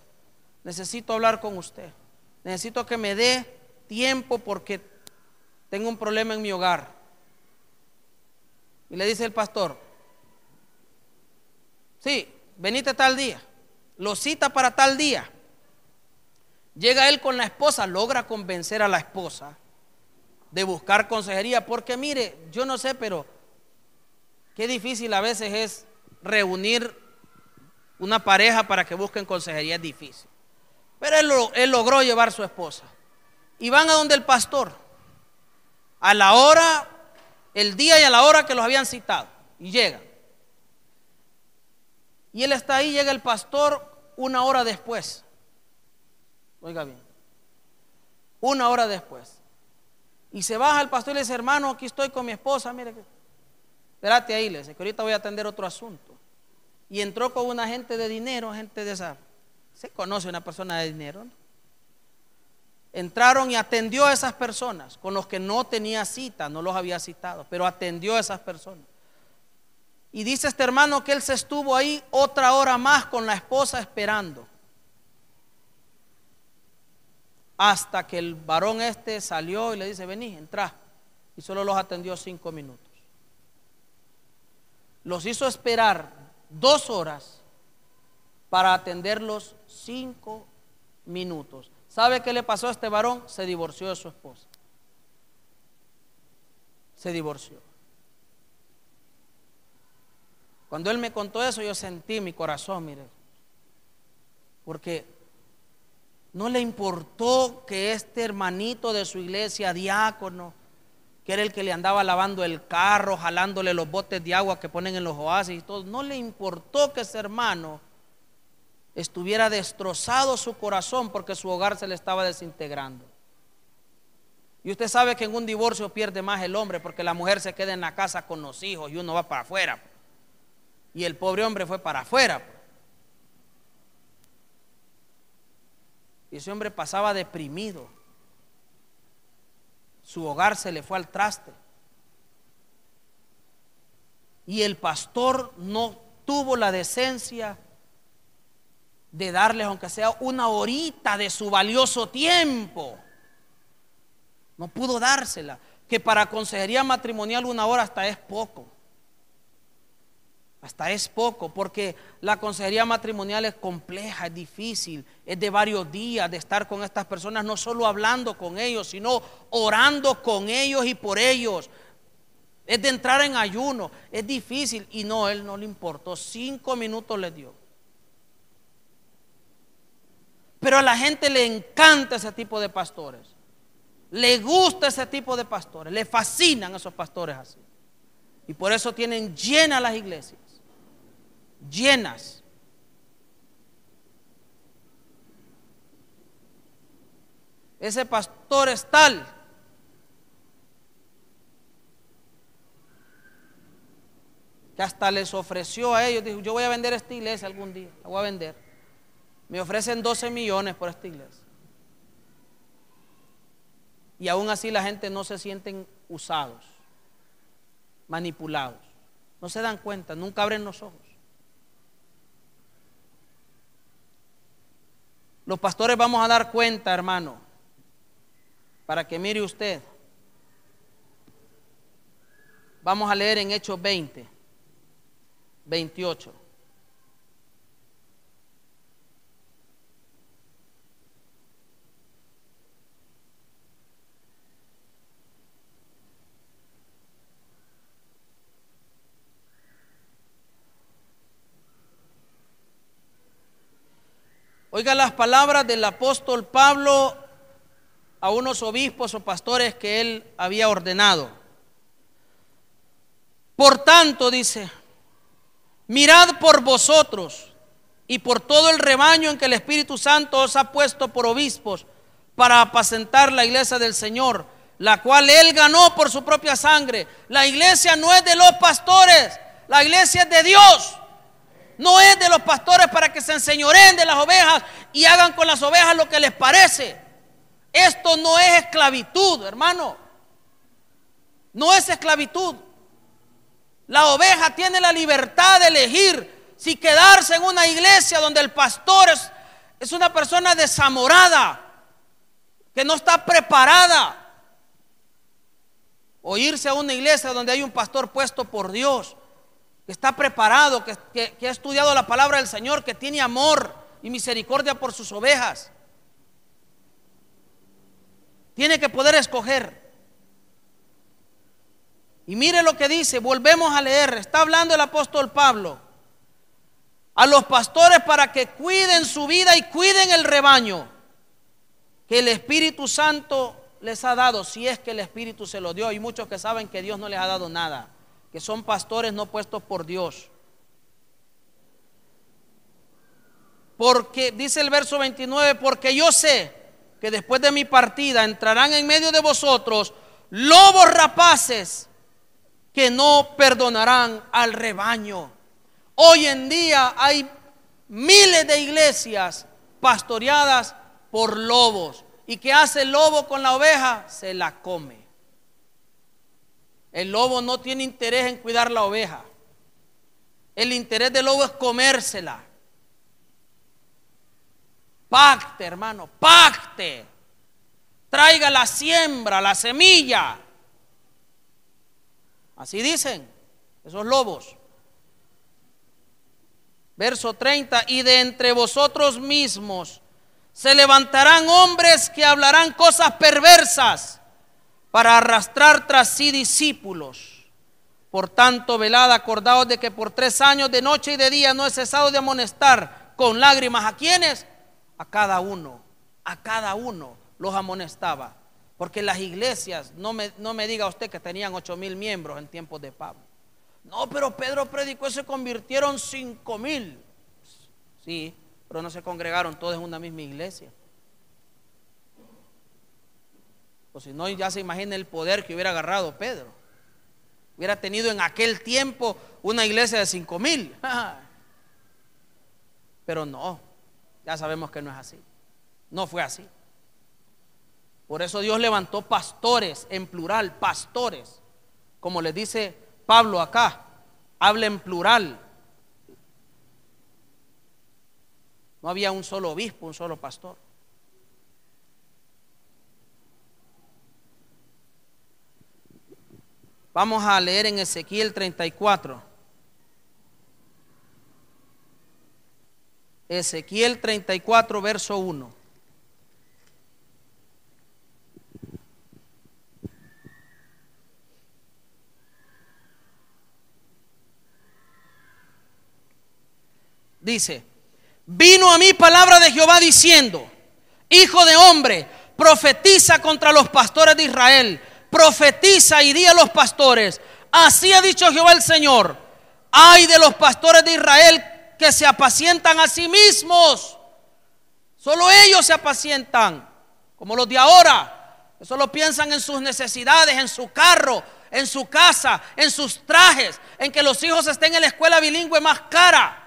necesito hablar con usted, necesito que me dé tiempo porque tengo un problema en mi hogar. Y le dice el pastor: sí, venite tal día. Lo cita para tal día. Llega él con la esposa, logra convencer a la esposa de buscar consejería, porque mire, yo no sé, pero qué difícil a veces es reunir una pareja para que busquen consejería, es difícil. Pero él logró llevar a su esposa y van a donde el pastor a la hora, el día y a la hora que los habían citado, y llegan. Y él está ahí, llega el pastor una hora después. Oiga bien, una hora después. Y se baja el pastor y le dice: hermano, aquí estoy con mi esposa, mire, espérate ahí, le dice, que ahorita voy a atender otro asunto. Y entró con una gente de dinero, gente de esa, se conoce una persona de dinero, ¿no? Entraron y atendió a esas personas con los que no tenía cita, no los había citado, pero atendió a esas personas. Y dice este hermano que él se estuvo ahí otra hora más con la esposa esperando, hasta que el varón salió y le dice: vení, entra. Y solo los atendió 5 minutos. Los hizo esperar 2 horas para atenderlos 5 minutos. ¿Sabe qué le pasó a este varón? Se divorció de su esposa. Se divorció. Cuando él me contó eso, yo sentí mi corazón, mire, porque no le importó que este hermanito de su iglesia, diácono, que era el que le andaba lavando el carro, jalándole los botes de agua que ponen en los oasis y todo, no le importó que ese hermano estuviera destrozado su corazón porque su hogar se le estaba desintegrando. Y usted sabe que en un divorcio pierde más el hombre, porque la mujer se queda en la casa con los hijos y uno va para afuera. Y el pobre hombre fue para afuera. Y ese hombre pasaba deprimido. Su hogar se le fue al traste. Y el pastor no tuvo la decencia de darles, aunque sea una horita de su valioso tiempo. No pudo dársela. Que para consejería matrimonial 1 hora hasta es poco. Hasta es poco, porque la consejería matrimonial es compleja, es difícil, es de varios días de estar con estas personas, no solo hablando con ellos, sino orando con ellos y por ellos. Es de entrar en ayuno, es difícil. Y no, él no le importó, 5 minutos le dio. Pero a la gente le encanta ese tipo de pastores, le gusta ese tipo de pastores, le fascinan esos pastores así. Y por eso tienen llenas las iglesias, llenas. Ese pastor es tal que hasta les ofreció a ellos, dijo: yo voy a vender esta iglesia algún día, la voy a vender. Me ofrecen 12 millones por esta iglesia. Y aún así la gente no se sienten usados, manipulados. No se dan cuenta, nunca abren los ojos. Los pastores vamos a dar cuenta, hermano, para que mire usted. Vamos a leer en Hechos 20, 28. Oiga las palabras del apóstol Pablo a unos obispos o pastores que él había ordenado. Por tanto, dice, mirad por vosotros y por todo el rebaño en que el Espíritu Santo os ha puesto por obispos para apacentar la iglesia del Señor, la cual él ganó por su propia sangre. La iglesia no es de los pastores, la iglesia es de Dios. No es de los pastores para que se enseñoreen de las ovejas y hagan con las ovejas lo que les parece. Esto no es esclavitud, hermano. No es esclavitud. La oveja tiene la libertad de elegir si quedarse en una iglesia donde el pastor es una persona desamorada, que no está preparada, o irse a una iglesia donde hay un pastor puesto por Dios, que está preparado, que ha estudiado la palabra del Señor, que tiene amor y misericordia por sus ovejas. Tiene que poder escoger. Y mire lo que dice, volvemos a leer, está hablando el apóstol Pablo a los pastores para que cuiden su vida y cuiden el rebaño que el Espíritu Santo les ha dado, si es que el Espíritu se lo dio. Hay muchos que saben que Dios no les ha dado nada, que son pastores no puestos por Dios. Porque, dice el verso 29, porque yo sé que después de mi partida entrarán en medio de vosotros lobos rapaces que no perdonarán al rebaño. Hoy en día hay miles de iglesias pastoreadas por lobos. ¿Y qué hace el lobo con la oveja? Se la come. El lobo no tiene interés en cuidar la oveja. El interés del lobo es comérsela. Pacte, hermano, pacte. Traiga la siembra, la semilla. Así dicen esos lobos. Verso 30, y de entre vosotros mismos se levantarán hombres que hablarán cosas perversas para arrastrar tras sí discípulos. Por tanto, velad, acordaos de que por 3 años de noche y de día no he cesado de amonestar con lágrimas. ¿A quiénes? A cada uno los amonestaba. Porque las iglesias, no me diga usted que tenían 8,000 miembros en tiempos de Pablo. No, pero Pedro predicó y se convirtieron 5,000. Sí, pero no se congregaron todos en una misma iglesia. O si no, ya se imagina el poder que hubiera agarrado Pedro. Hubiera tenido en aquel tiempo una iglesia de 5,000. Pero no, ya sabemos que no es así. No fue así. Por eso Dios levantó pastores, en plural, pastores. Como les dice Pablo acá, habla en plural. No había un solo obispo, un solo pastor. Vamos a leer en Ezequiel 34. Ezequiel 34, verso 1. Dice: vino a mí palabra de Jehová diciendo: hijo de hombre, profetiza contra los pastores de Israel. Profetiza y di a los pastores: así ha dicho Jehová el Señor, ay de los pastores de Israel que se apacientan a sí mismos. Solo ellos se apacientan, como los de ahora, que solo piensan en sus necesidades, en su carro, en su casa, en sus trajes, en que los hijos estén en la escuela bilingüe más cara.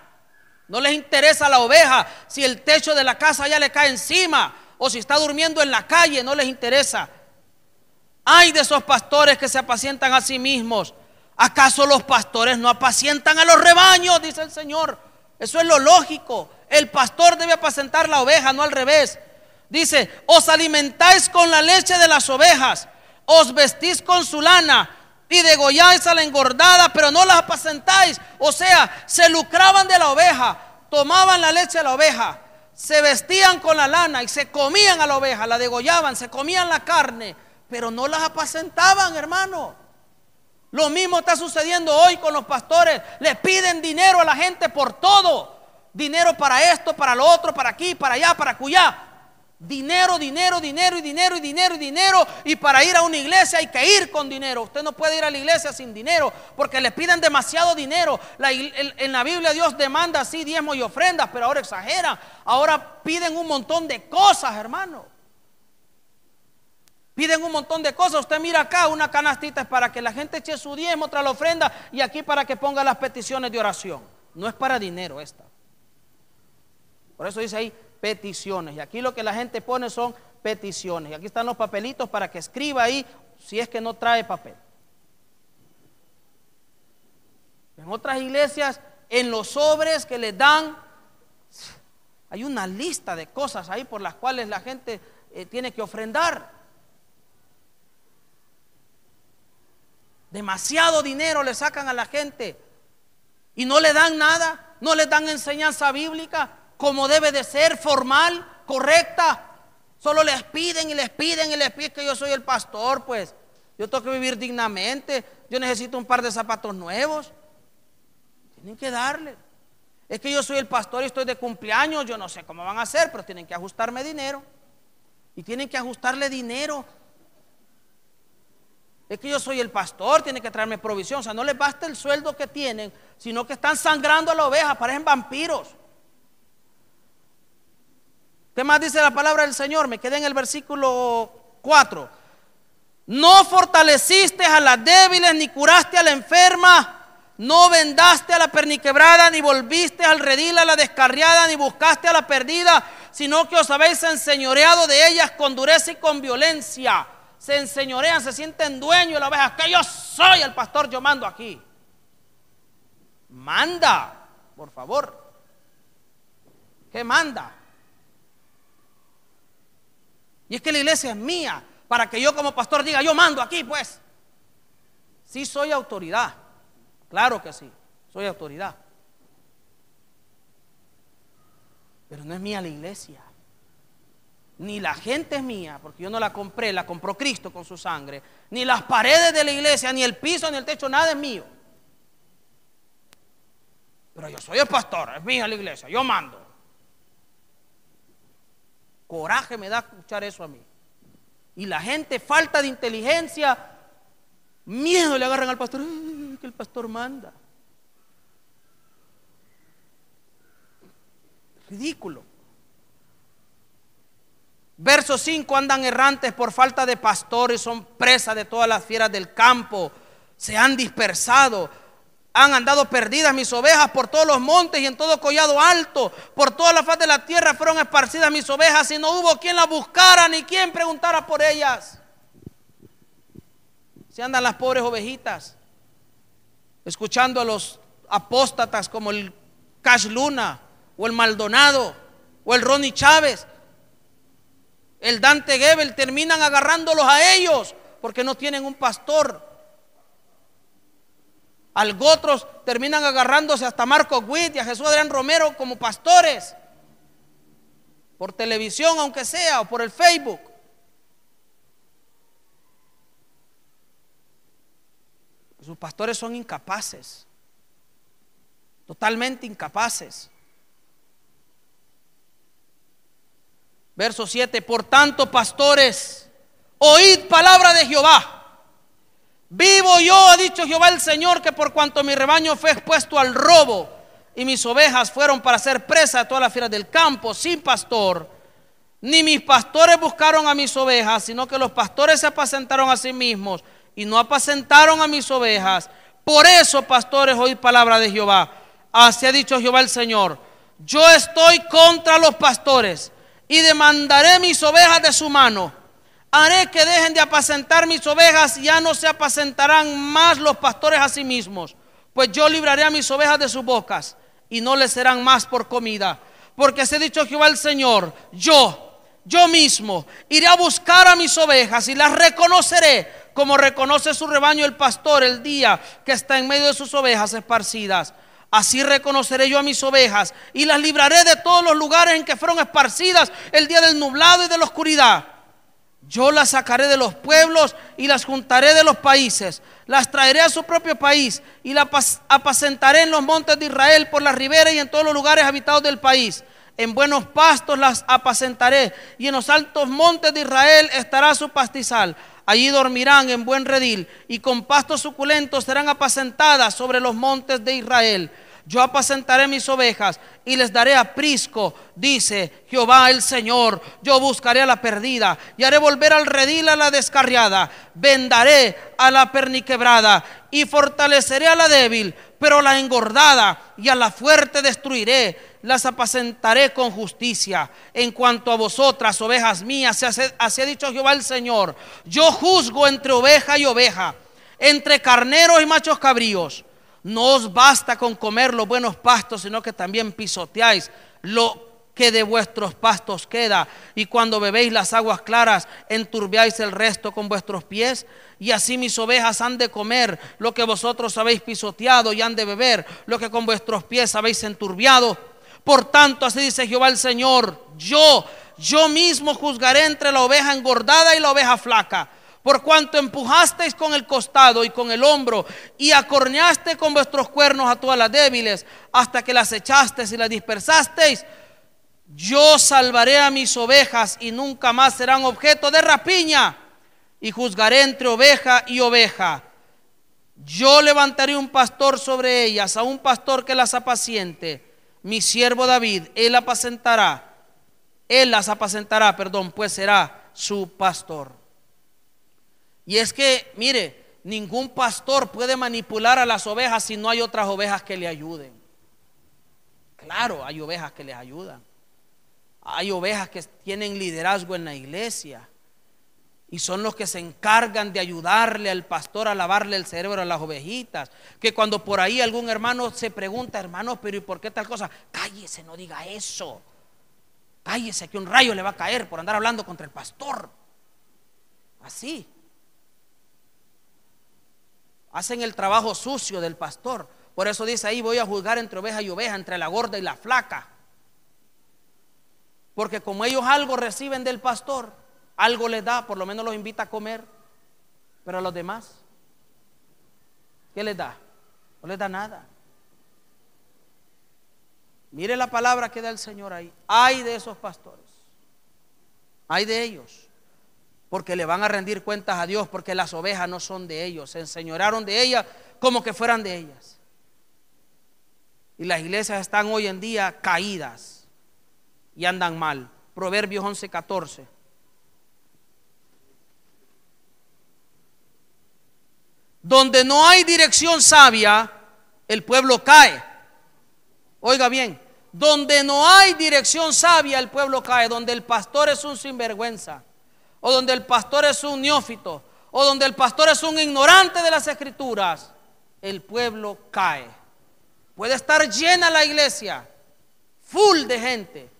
No les interesa la oveja, si el techo de la casa ya le cae encima o si está durmiendo en la calle, no les interesa. Ay de esos pastores que se apacientan a sí mismos. ¿Acaso los pastores no apacientan a los rebaños? Dice el Señor. Eso es lo lógico. El pastor debe apacentar la oveja, no al revés. Dice: os alimentáis con la leche de las ovejas, os vestís con su lana y degolláis a la engordada, pero no las apacentáis. O sea, se lucraban de la oveja, tomaban la leche de la oveja, se vestían con la lana y se comían a la oveja, la degollaban, se comían la carne, pero no las apacentaban, hermano. Lo mismo está sucediendo hoy con los pastores. Le piden dinero a la gente por todo. Dinero para esto, para lo otro, para aquí, para allá, para acullá. Dinero, dinero, dinero y dinero y dinero y dinero. Y para ir a una iglesia hay que ir con dinero. Usted no puede ir a la iglesia sin dinero porque le piden demasiado dinero. En la Biblia Dios demanda así diezmos y ofrendas, pero ahora exageran. Ahora piden un montón de cosas, hermano. Piden un montón de cosas. Usted mira acá, una canastita es para que la gente eche su diezmo tras la ofrenda, y aquí para que ponga las peticiones de oración. No es para dinero esta. Por eso dice ahí peticiones. Y aquí lo que la gente pone son peticiones. Y aquí están los papelitos para que escriba ahí si es que no trae papel. En otras iglesias, en los sobres que les dan, hay una lista de cosas ahí por las cuales la gente tiene que ofrendar. Demasiado dinero le sacan a la gente y no le dan nada, no le dan enseñanza bíblica como debe de ser, formal, correcta. Solo les piden y les piden y les piden que yo soy el pastor, pues yo tengo que vivir dignamente, yo necesito un par de zapatos nuevos. Tienen que darle. Es que yo soy el pastor y estoy de cumpleaños, yo no sé cómo van a hacer, pero tienen que ajustarme dinero. Y tienen que ajustarle dinero. Es que yo soy el pastor, tiene que traerme provisión. O sea, no les basta el sueldo que tienen, sino que están sangrando a la oveja, parecen vampiros. ¿Qué más dice la palabra del Señor? Me quedé en el versículo 4. No fortaleciste a las débiles, ni curaste a la enferma, no vendaste a la perniquebrada, ni volviste al redil a la descarriada, ni buscaste a la perdida, sino que os habéis enseñoreado de ellas con dureza y con violencia. Se enseñorean, se sienten dueños de la oveja. Que yo soy el pastor, yo mando aquí. Manda, por favor. ¿Qué manda? Y es que la iglesia es mía, para que yo como pastor diga, yo mando aquí, pues. Sí soy autoridad, claro que sí, soy autoridad. Pero no es mía la iglesia. Ni la gente es mía, porque yo no la compré, la compró Cristo con su sangre. Ni las paredes de la iglesia, ni el piso, ni el techo, nada es mío. Pero yo soy el pastor, es mía la iglesia, yo mando. Coraje me da escuchar eso a mí. Y la gente, falta de inteligencia, miedo le agarran al pastor. Que el pastor manda. Ridículo. Verso 5, andan errantes por falta de pastores, son presas de todas las fieras del campo, se han dispersado, han andado perdidas mis ovejas por todos los montes y en todo collado alto, por toda la faz de la tierra fueron esparcidas mis ovejas y no hubo quien las buscara ni quien preguntara por ellas. Se andan las pobres ovejitas, escuchando a los apóstatas como el Cash Luna o el Maldonado o el Ronnie Chávez, el Dante Gebel, terminan agarrándolos a ellos porque no tienen un pastor. Algo otros terminan agarrándose hasta Marco Witt y a Jesús Adrián Romero como pastores, por televisión aunque sea, o por el Facebook. Sus pastores son incapaces, totalmente incapaces. Verso 7, por tanto, pastores, oíd palabra de Jehová. Vivo yo, ha dicho Jehová el Señor, que por cuanto mi rebaño fue expuesto al robo y mis ovejas fueron para ser presa de todas las fieras del campo, sin pastor, ni mis pastores buscaron a mis ovejas, sino que los pastores se apacentaron a sí mismos y no apacentaron a mis ovejas. Por eso, pastores, oíd palabra de Jehová. Así ha dicho Jehová el Señor: yo estoy contra los pastores y demandaré mis ovejas de su mano. Haré que dejen de apacentar mis ovejas y ya no se apacentarán más los pastores a sí mismos, pues yo libraré a mis ovejas de sus bocas y no les serán más por comida. Porque se ha dicho Jehová el Señor: yo mismo iré a buscar a mis ovejas y las reconoceré, como reconoce su rebaño el pastor el día que está en medio de sus ovejas esparcidas. Así reconoceré yo a mis ovejas y las libraré de todos los lugares en que fueron esparcidas el día del nublado y de la oscuridad. Yo las sacaré de los pueblos y las juntaré de los países, las traeré a su propio país y las apacentaré en los montes de Israel, por las riberas y en todos los lugares habitados del país. En buenos pastos las apacentaré, y en los altos montes de Israel estará su pastizal. Allí dormirán en buen redil, y con pastos suculentos serán apacentadas sobre los montes de Israel. Yo apacentaré mis ovejas y les daré aprisco, dice Jehová el Señor. Yo buscaré a la perdida y haré volver al redil a la descarriada. Vendaré a la perniquebrada y fortaleceré a la débil, pero a la engordada y a la fuerte destruiré. Las apacentaré con justicia. En cuanto a vosotras, ovejas mías, así ha dicho Jehová el Señor, yo juzgo entre oveja y oveja, entre carneros y machos cabríos. No os basta con comer los buenos pastos, sino que también pisoteáis lo que de vuestros pastos queda, y cuando bebéis las aguas claras, enturbiáis el resto con vuestros pies. Y así mis ovejas han de comer lo que vosotros habéis pisoteado, y han de beber lo que con vuestros pies habéis enturbiado. Por tanto, así dice Jehová el Señor, yo mismo juzgaré entre la oveja engordada y la oveja flaca. Por cuanto empujasteis con el costado y con el hombro, y acorneaste con vuestros cuernos a todas las débiles, hasta que las echasteis y las dispersasteis, yo salvaré a mis ovejas y nunca más serán objeto de rapiña, y juzgaré entre oveja y oveja. Yo levantaré un pastor sobre ellas, a un pastor que las apaciente. Mi siervo David, él las apacentará, pues será su pastor. Y es que, mire, ningún pastor puede manipular a las ovejas si no hay otras ovejas que le ayuden. Claro, hay ovejas que les ayudan. Hay ovejas que tienen liderazgo en la iglesia y son los que se encargan de ayudarle al pastor a lavarle el cerebro a las ovejitas. Que cuando por ahí algún hermano se pregunta, hermano, pero ¿y por qué tal cosa? Cállese, no diga eso. Cállese, que un rayo le va a caer por andar hablando contra el pastor. Así hacen el trabajo sucio del pastor. Por eso dice ahí, voy a juzgar entre oveja y oveja, entre la gorda y la flaca. Porque como ellos algo reciben del pastor, algo les da, por lo menos los invita a comer. Pero a los demás, ¿qué les da? No les da nada. Mire la palabra que da el Señor ahí. Ay de esos pastores, ay de ellos, porque le van a rendir cuentas a Dios, porque las ovejas no son de ellos, se enseñorearon de ellas como que fueran de ellas. Y las iglesias están hoy en día caídas y andan mal. Proverbios 11:14. Donde no hay dirección sabia, el pueblo cae. Oiga bien, donde no hay dirección sabia, el pueblo cae. Donde el pastor es un sinvergüenza, o donde el pastor es un neófito, o donde el pastor es un ignorante de las escrituras, el pueblo cae. Puede estar llena la iglesia, full de gente,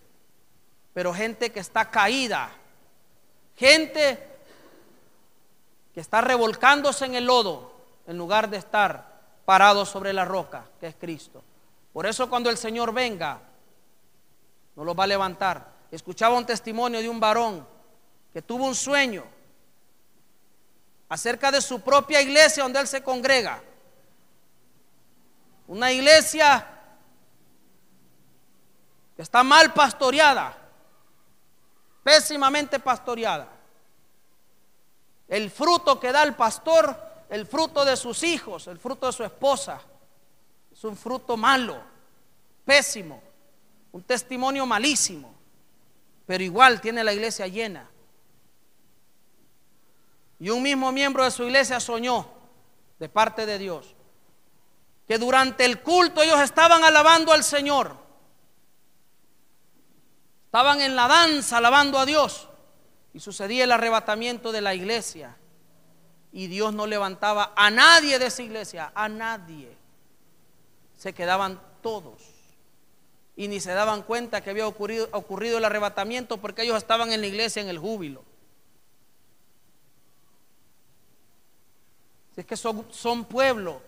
pero gente que está caída, gente que está revolcándose en el lodo en lugar de estar parado sobre la roca que es Cristo. Por eso cuando el Señor venga, no los va a levantar. Escuchaba un testimonio de un varón que tuvo un sueño acerca de su propia iglesia donde él se congrega. Una iglesia que está mal pastoreada, pésimamente pastoreada. El fruto que da el pastor, el fruto de sus hijos, el fruto de su esposa, es un fruto malo, pésimo, un testimonio malísimo, pero igual tiene la iglesia llena. Y un mismo miembro de su iglesia soñó de parte de Dios que durante el culto ellos estaban alabando al Señor, estaban en la danza alabando a Dios, y sucedía el arrebatamiento de la iglesia y Dios no levantaba a nadie de esa iglesia, a nadie. Se quedaban todos y ni se daban cuenta que había ocurrido el arrebatamiento, porque ellos estaban en la iglesia en el júbilo. Es que son pueblo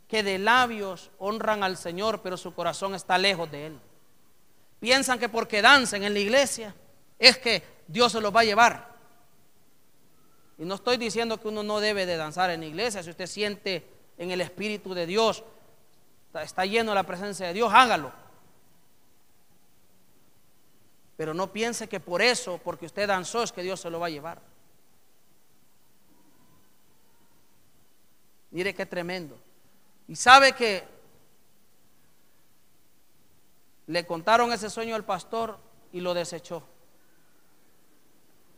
que de labios honran al Señor, pero su corazón está lejos de Él. Piensan que porque dancen en la iglesia es que Dios se los va a llevar. Y no estoy diciendo que uno no debe de danzar en la iglesia. Si usted siente en el Espíritu de Dios, está lleno de la presencia de Dios, hágalo. Pero no piense que por eso, porque usted danzó, es que Dios se lo va a llevar. Mire qué tremendo. Y sabe que le contaron ese sueño al pastor y lo desechó.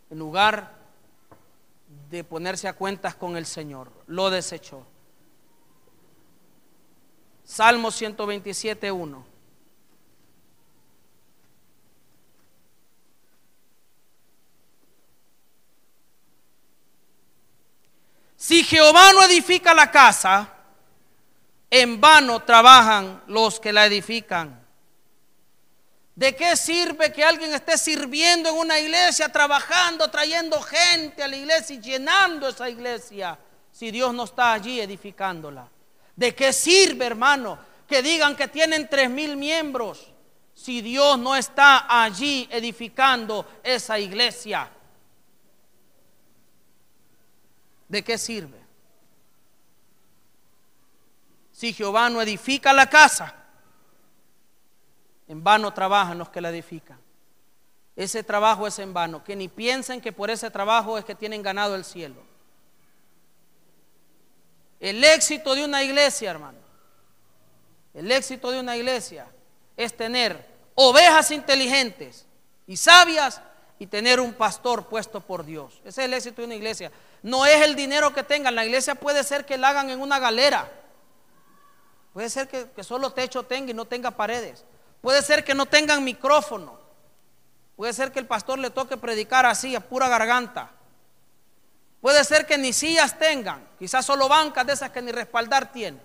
En lugar de ponerse a cuentas con el Señor, lo desechó. Salmo 127:1. Si Jehová no edifica la casa, en vano trabajan los que la edifican. ¿De qué sirve que alguien esté sirviendo en una iglesia, trabajando, trayendo gente a la iglesia y llenando esa iglesia, si Dios no está allí edificándola? ¿De qué sirve, hermano, que digan que tienen 3,000 miembros si Dios no está allí edificando esa iglesia? ¿De qué sirve? Si Jehová no edifica la casa, en vano trabajan los que la edifican. Ese trabajo es en vano. Que ni piensen que por ese trabajo es que tienen ganado el cielo. El éxito de una iglesia, hermano, el éxito de una iglesia es tener ovejas inteligentes y sabias y tener un pastor puesto por Dios. Ese es el éxito de una iglesia. No es el dinero que tengan. La iglesia puede ser que la hagan en una galera. Puede ser que solo techo tenga y no tenga paredes. Puede ser que no tengan micrófono. Puede ser que el pastor le toque predicar así a pura garganta. Puede ser que ni sillas tengan, quizás solo bancas de esas que ni respaldar tienen.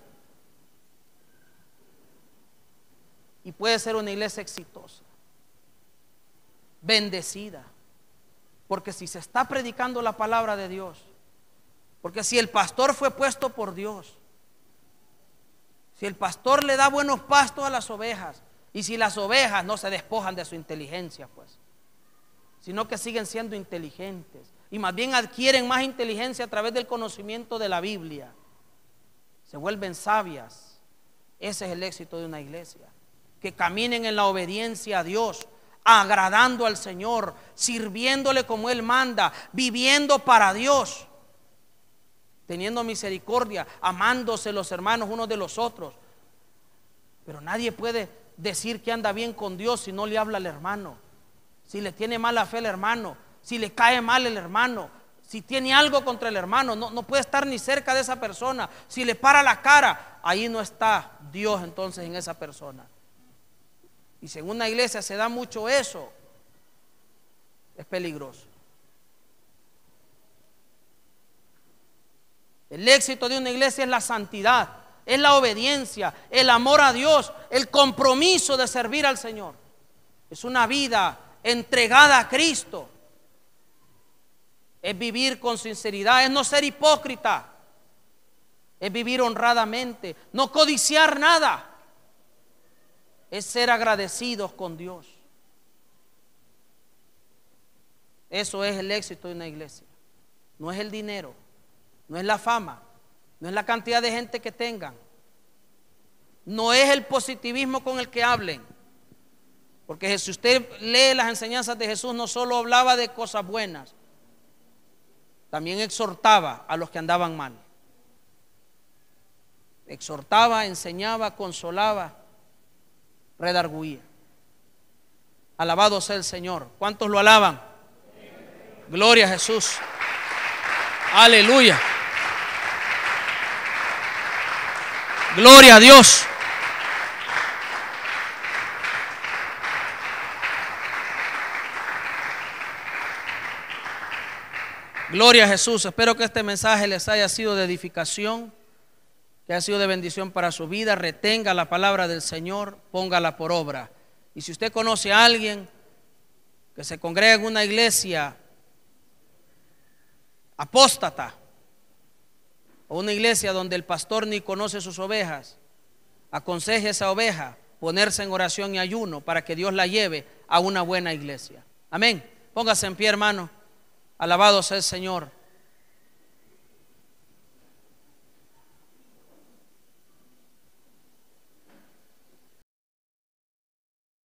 Y puede ser una iglesia exitosa, bendecida, porque si se está predicando la palabra de Dios, porque si el pastor fue puesto por Dios, si el pastor le da buenos pastos a las ovejas, y si las ovejas no se despojan de su inteligencia, pues, sino que siguen siendo inteligentes y más bien adquieren más inteligencia a través del conocimiento de la Biblia, se vuelven sabias. Ese es el éxito de una iglesia, que caminen en la obediencia a Dios, agradando al Señor, sirviéndole como Él manda, viviendo para Dios, teniendo misericordia, amándose los hermanos unos de los otros. Pero nadie puede decir que anda bien con Dios si no le habla al hermano, si le tiene mala fe el hermano, si le cae mal el hermano, si tiene algo contra el hermano, no puede estar ni cerca de esa persona. Si le para la cara, ahí no está Dios entonces en esa persona. Y si en una iglesia se da mucho eso, es peligroso. El éxito de una iglesia es la santidad, es la obediencia, el amor a Dios, el compromiso de servir al Señor. Es una vida entregada a Cristo. Es vivir con sinceridad, es no ser hipócrita, es vivir honradamente, no codiciar nada, es ser agradecidos con Dios. Eso es el éxito de una iglesia. No es el dinero, no es la fama, no es la cantidad de gente que tengan, no es el positivismo con el que hablen. Porque si usted lee las enseñanzas de Jesús, no solo hablaba de cosas buenas, también exhortaba a los que andaban mal. Exhortaba, enseñaba, consolaba, redarguía. Alabado sea el Señor. ¿Cuántos lo alaban? Gloria a Jesús. Aleluya. Gloria a Dios. Gloria a Jesús. Espero que este mensaje les haya sido de edificación, que haya sido de bendición para su vida. Retenga la palabra del Señor, póngala por obra. Y si usted conoce a alguien que se congrega en una iglesia apóstata, o una iglesia donde el pastor ni conoce sus ovejas, aconseje a esa oveja ponerse en oración y ayuno para que Dios la lleve a una buena iglesia. Amén. Póngase en pie, hermano. Alabado sea el Señor.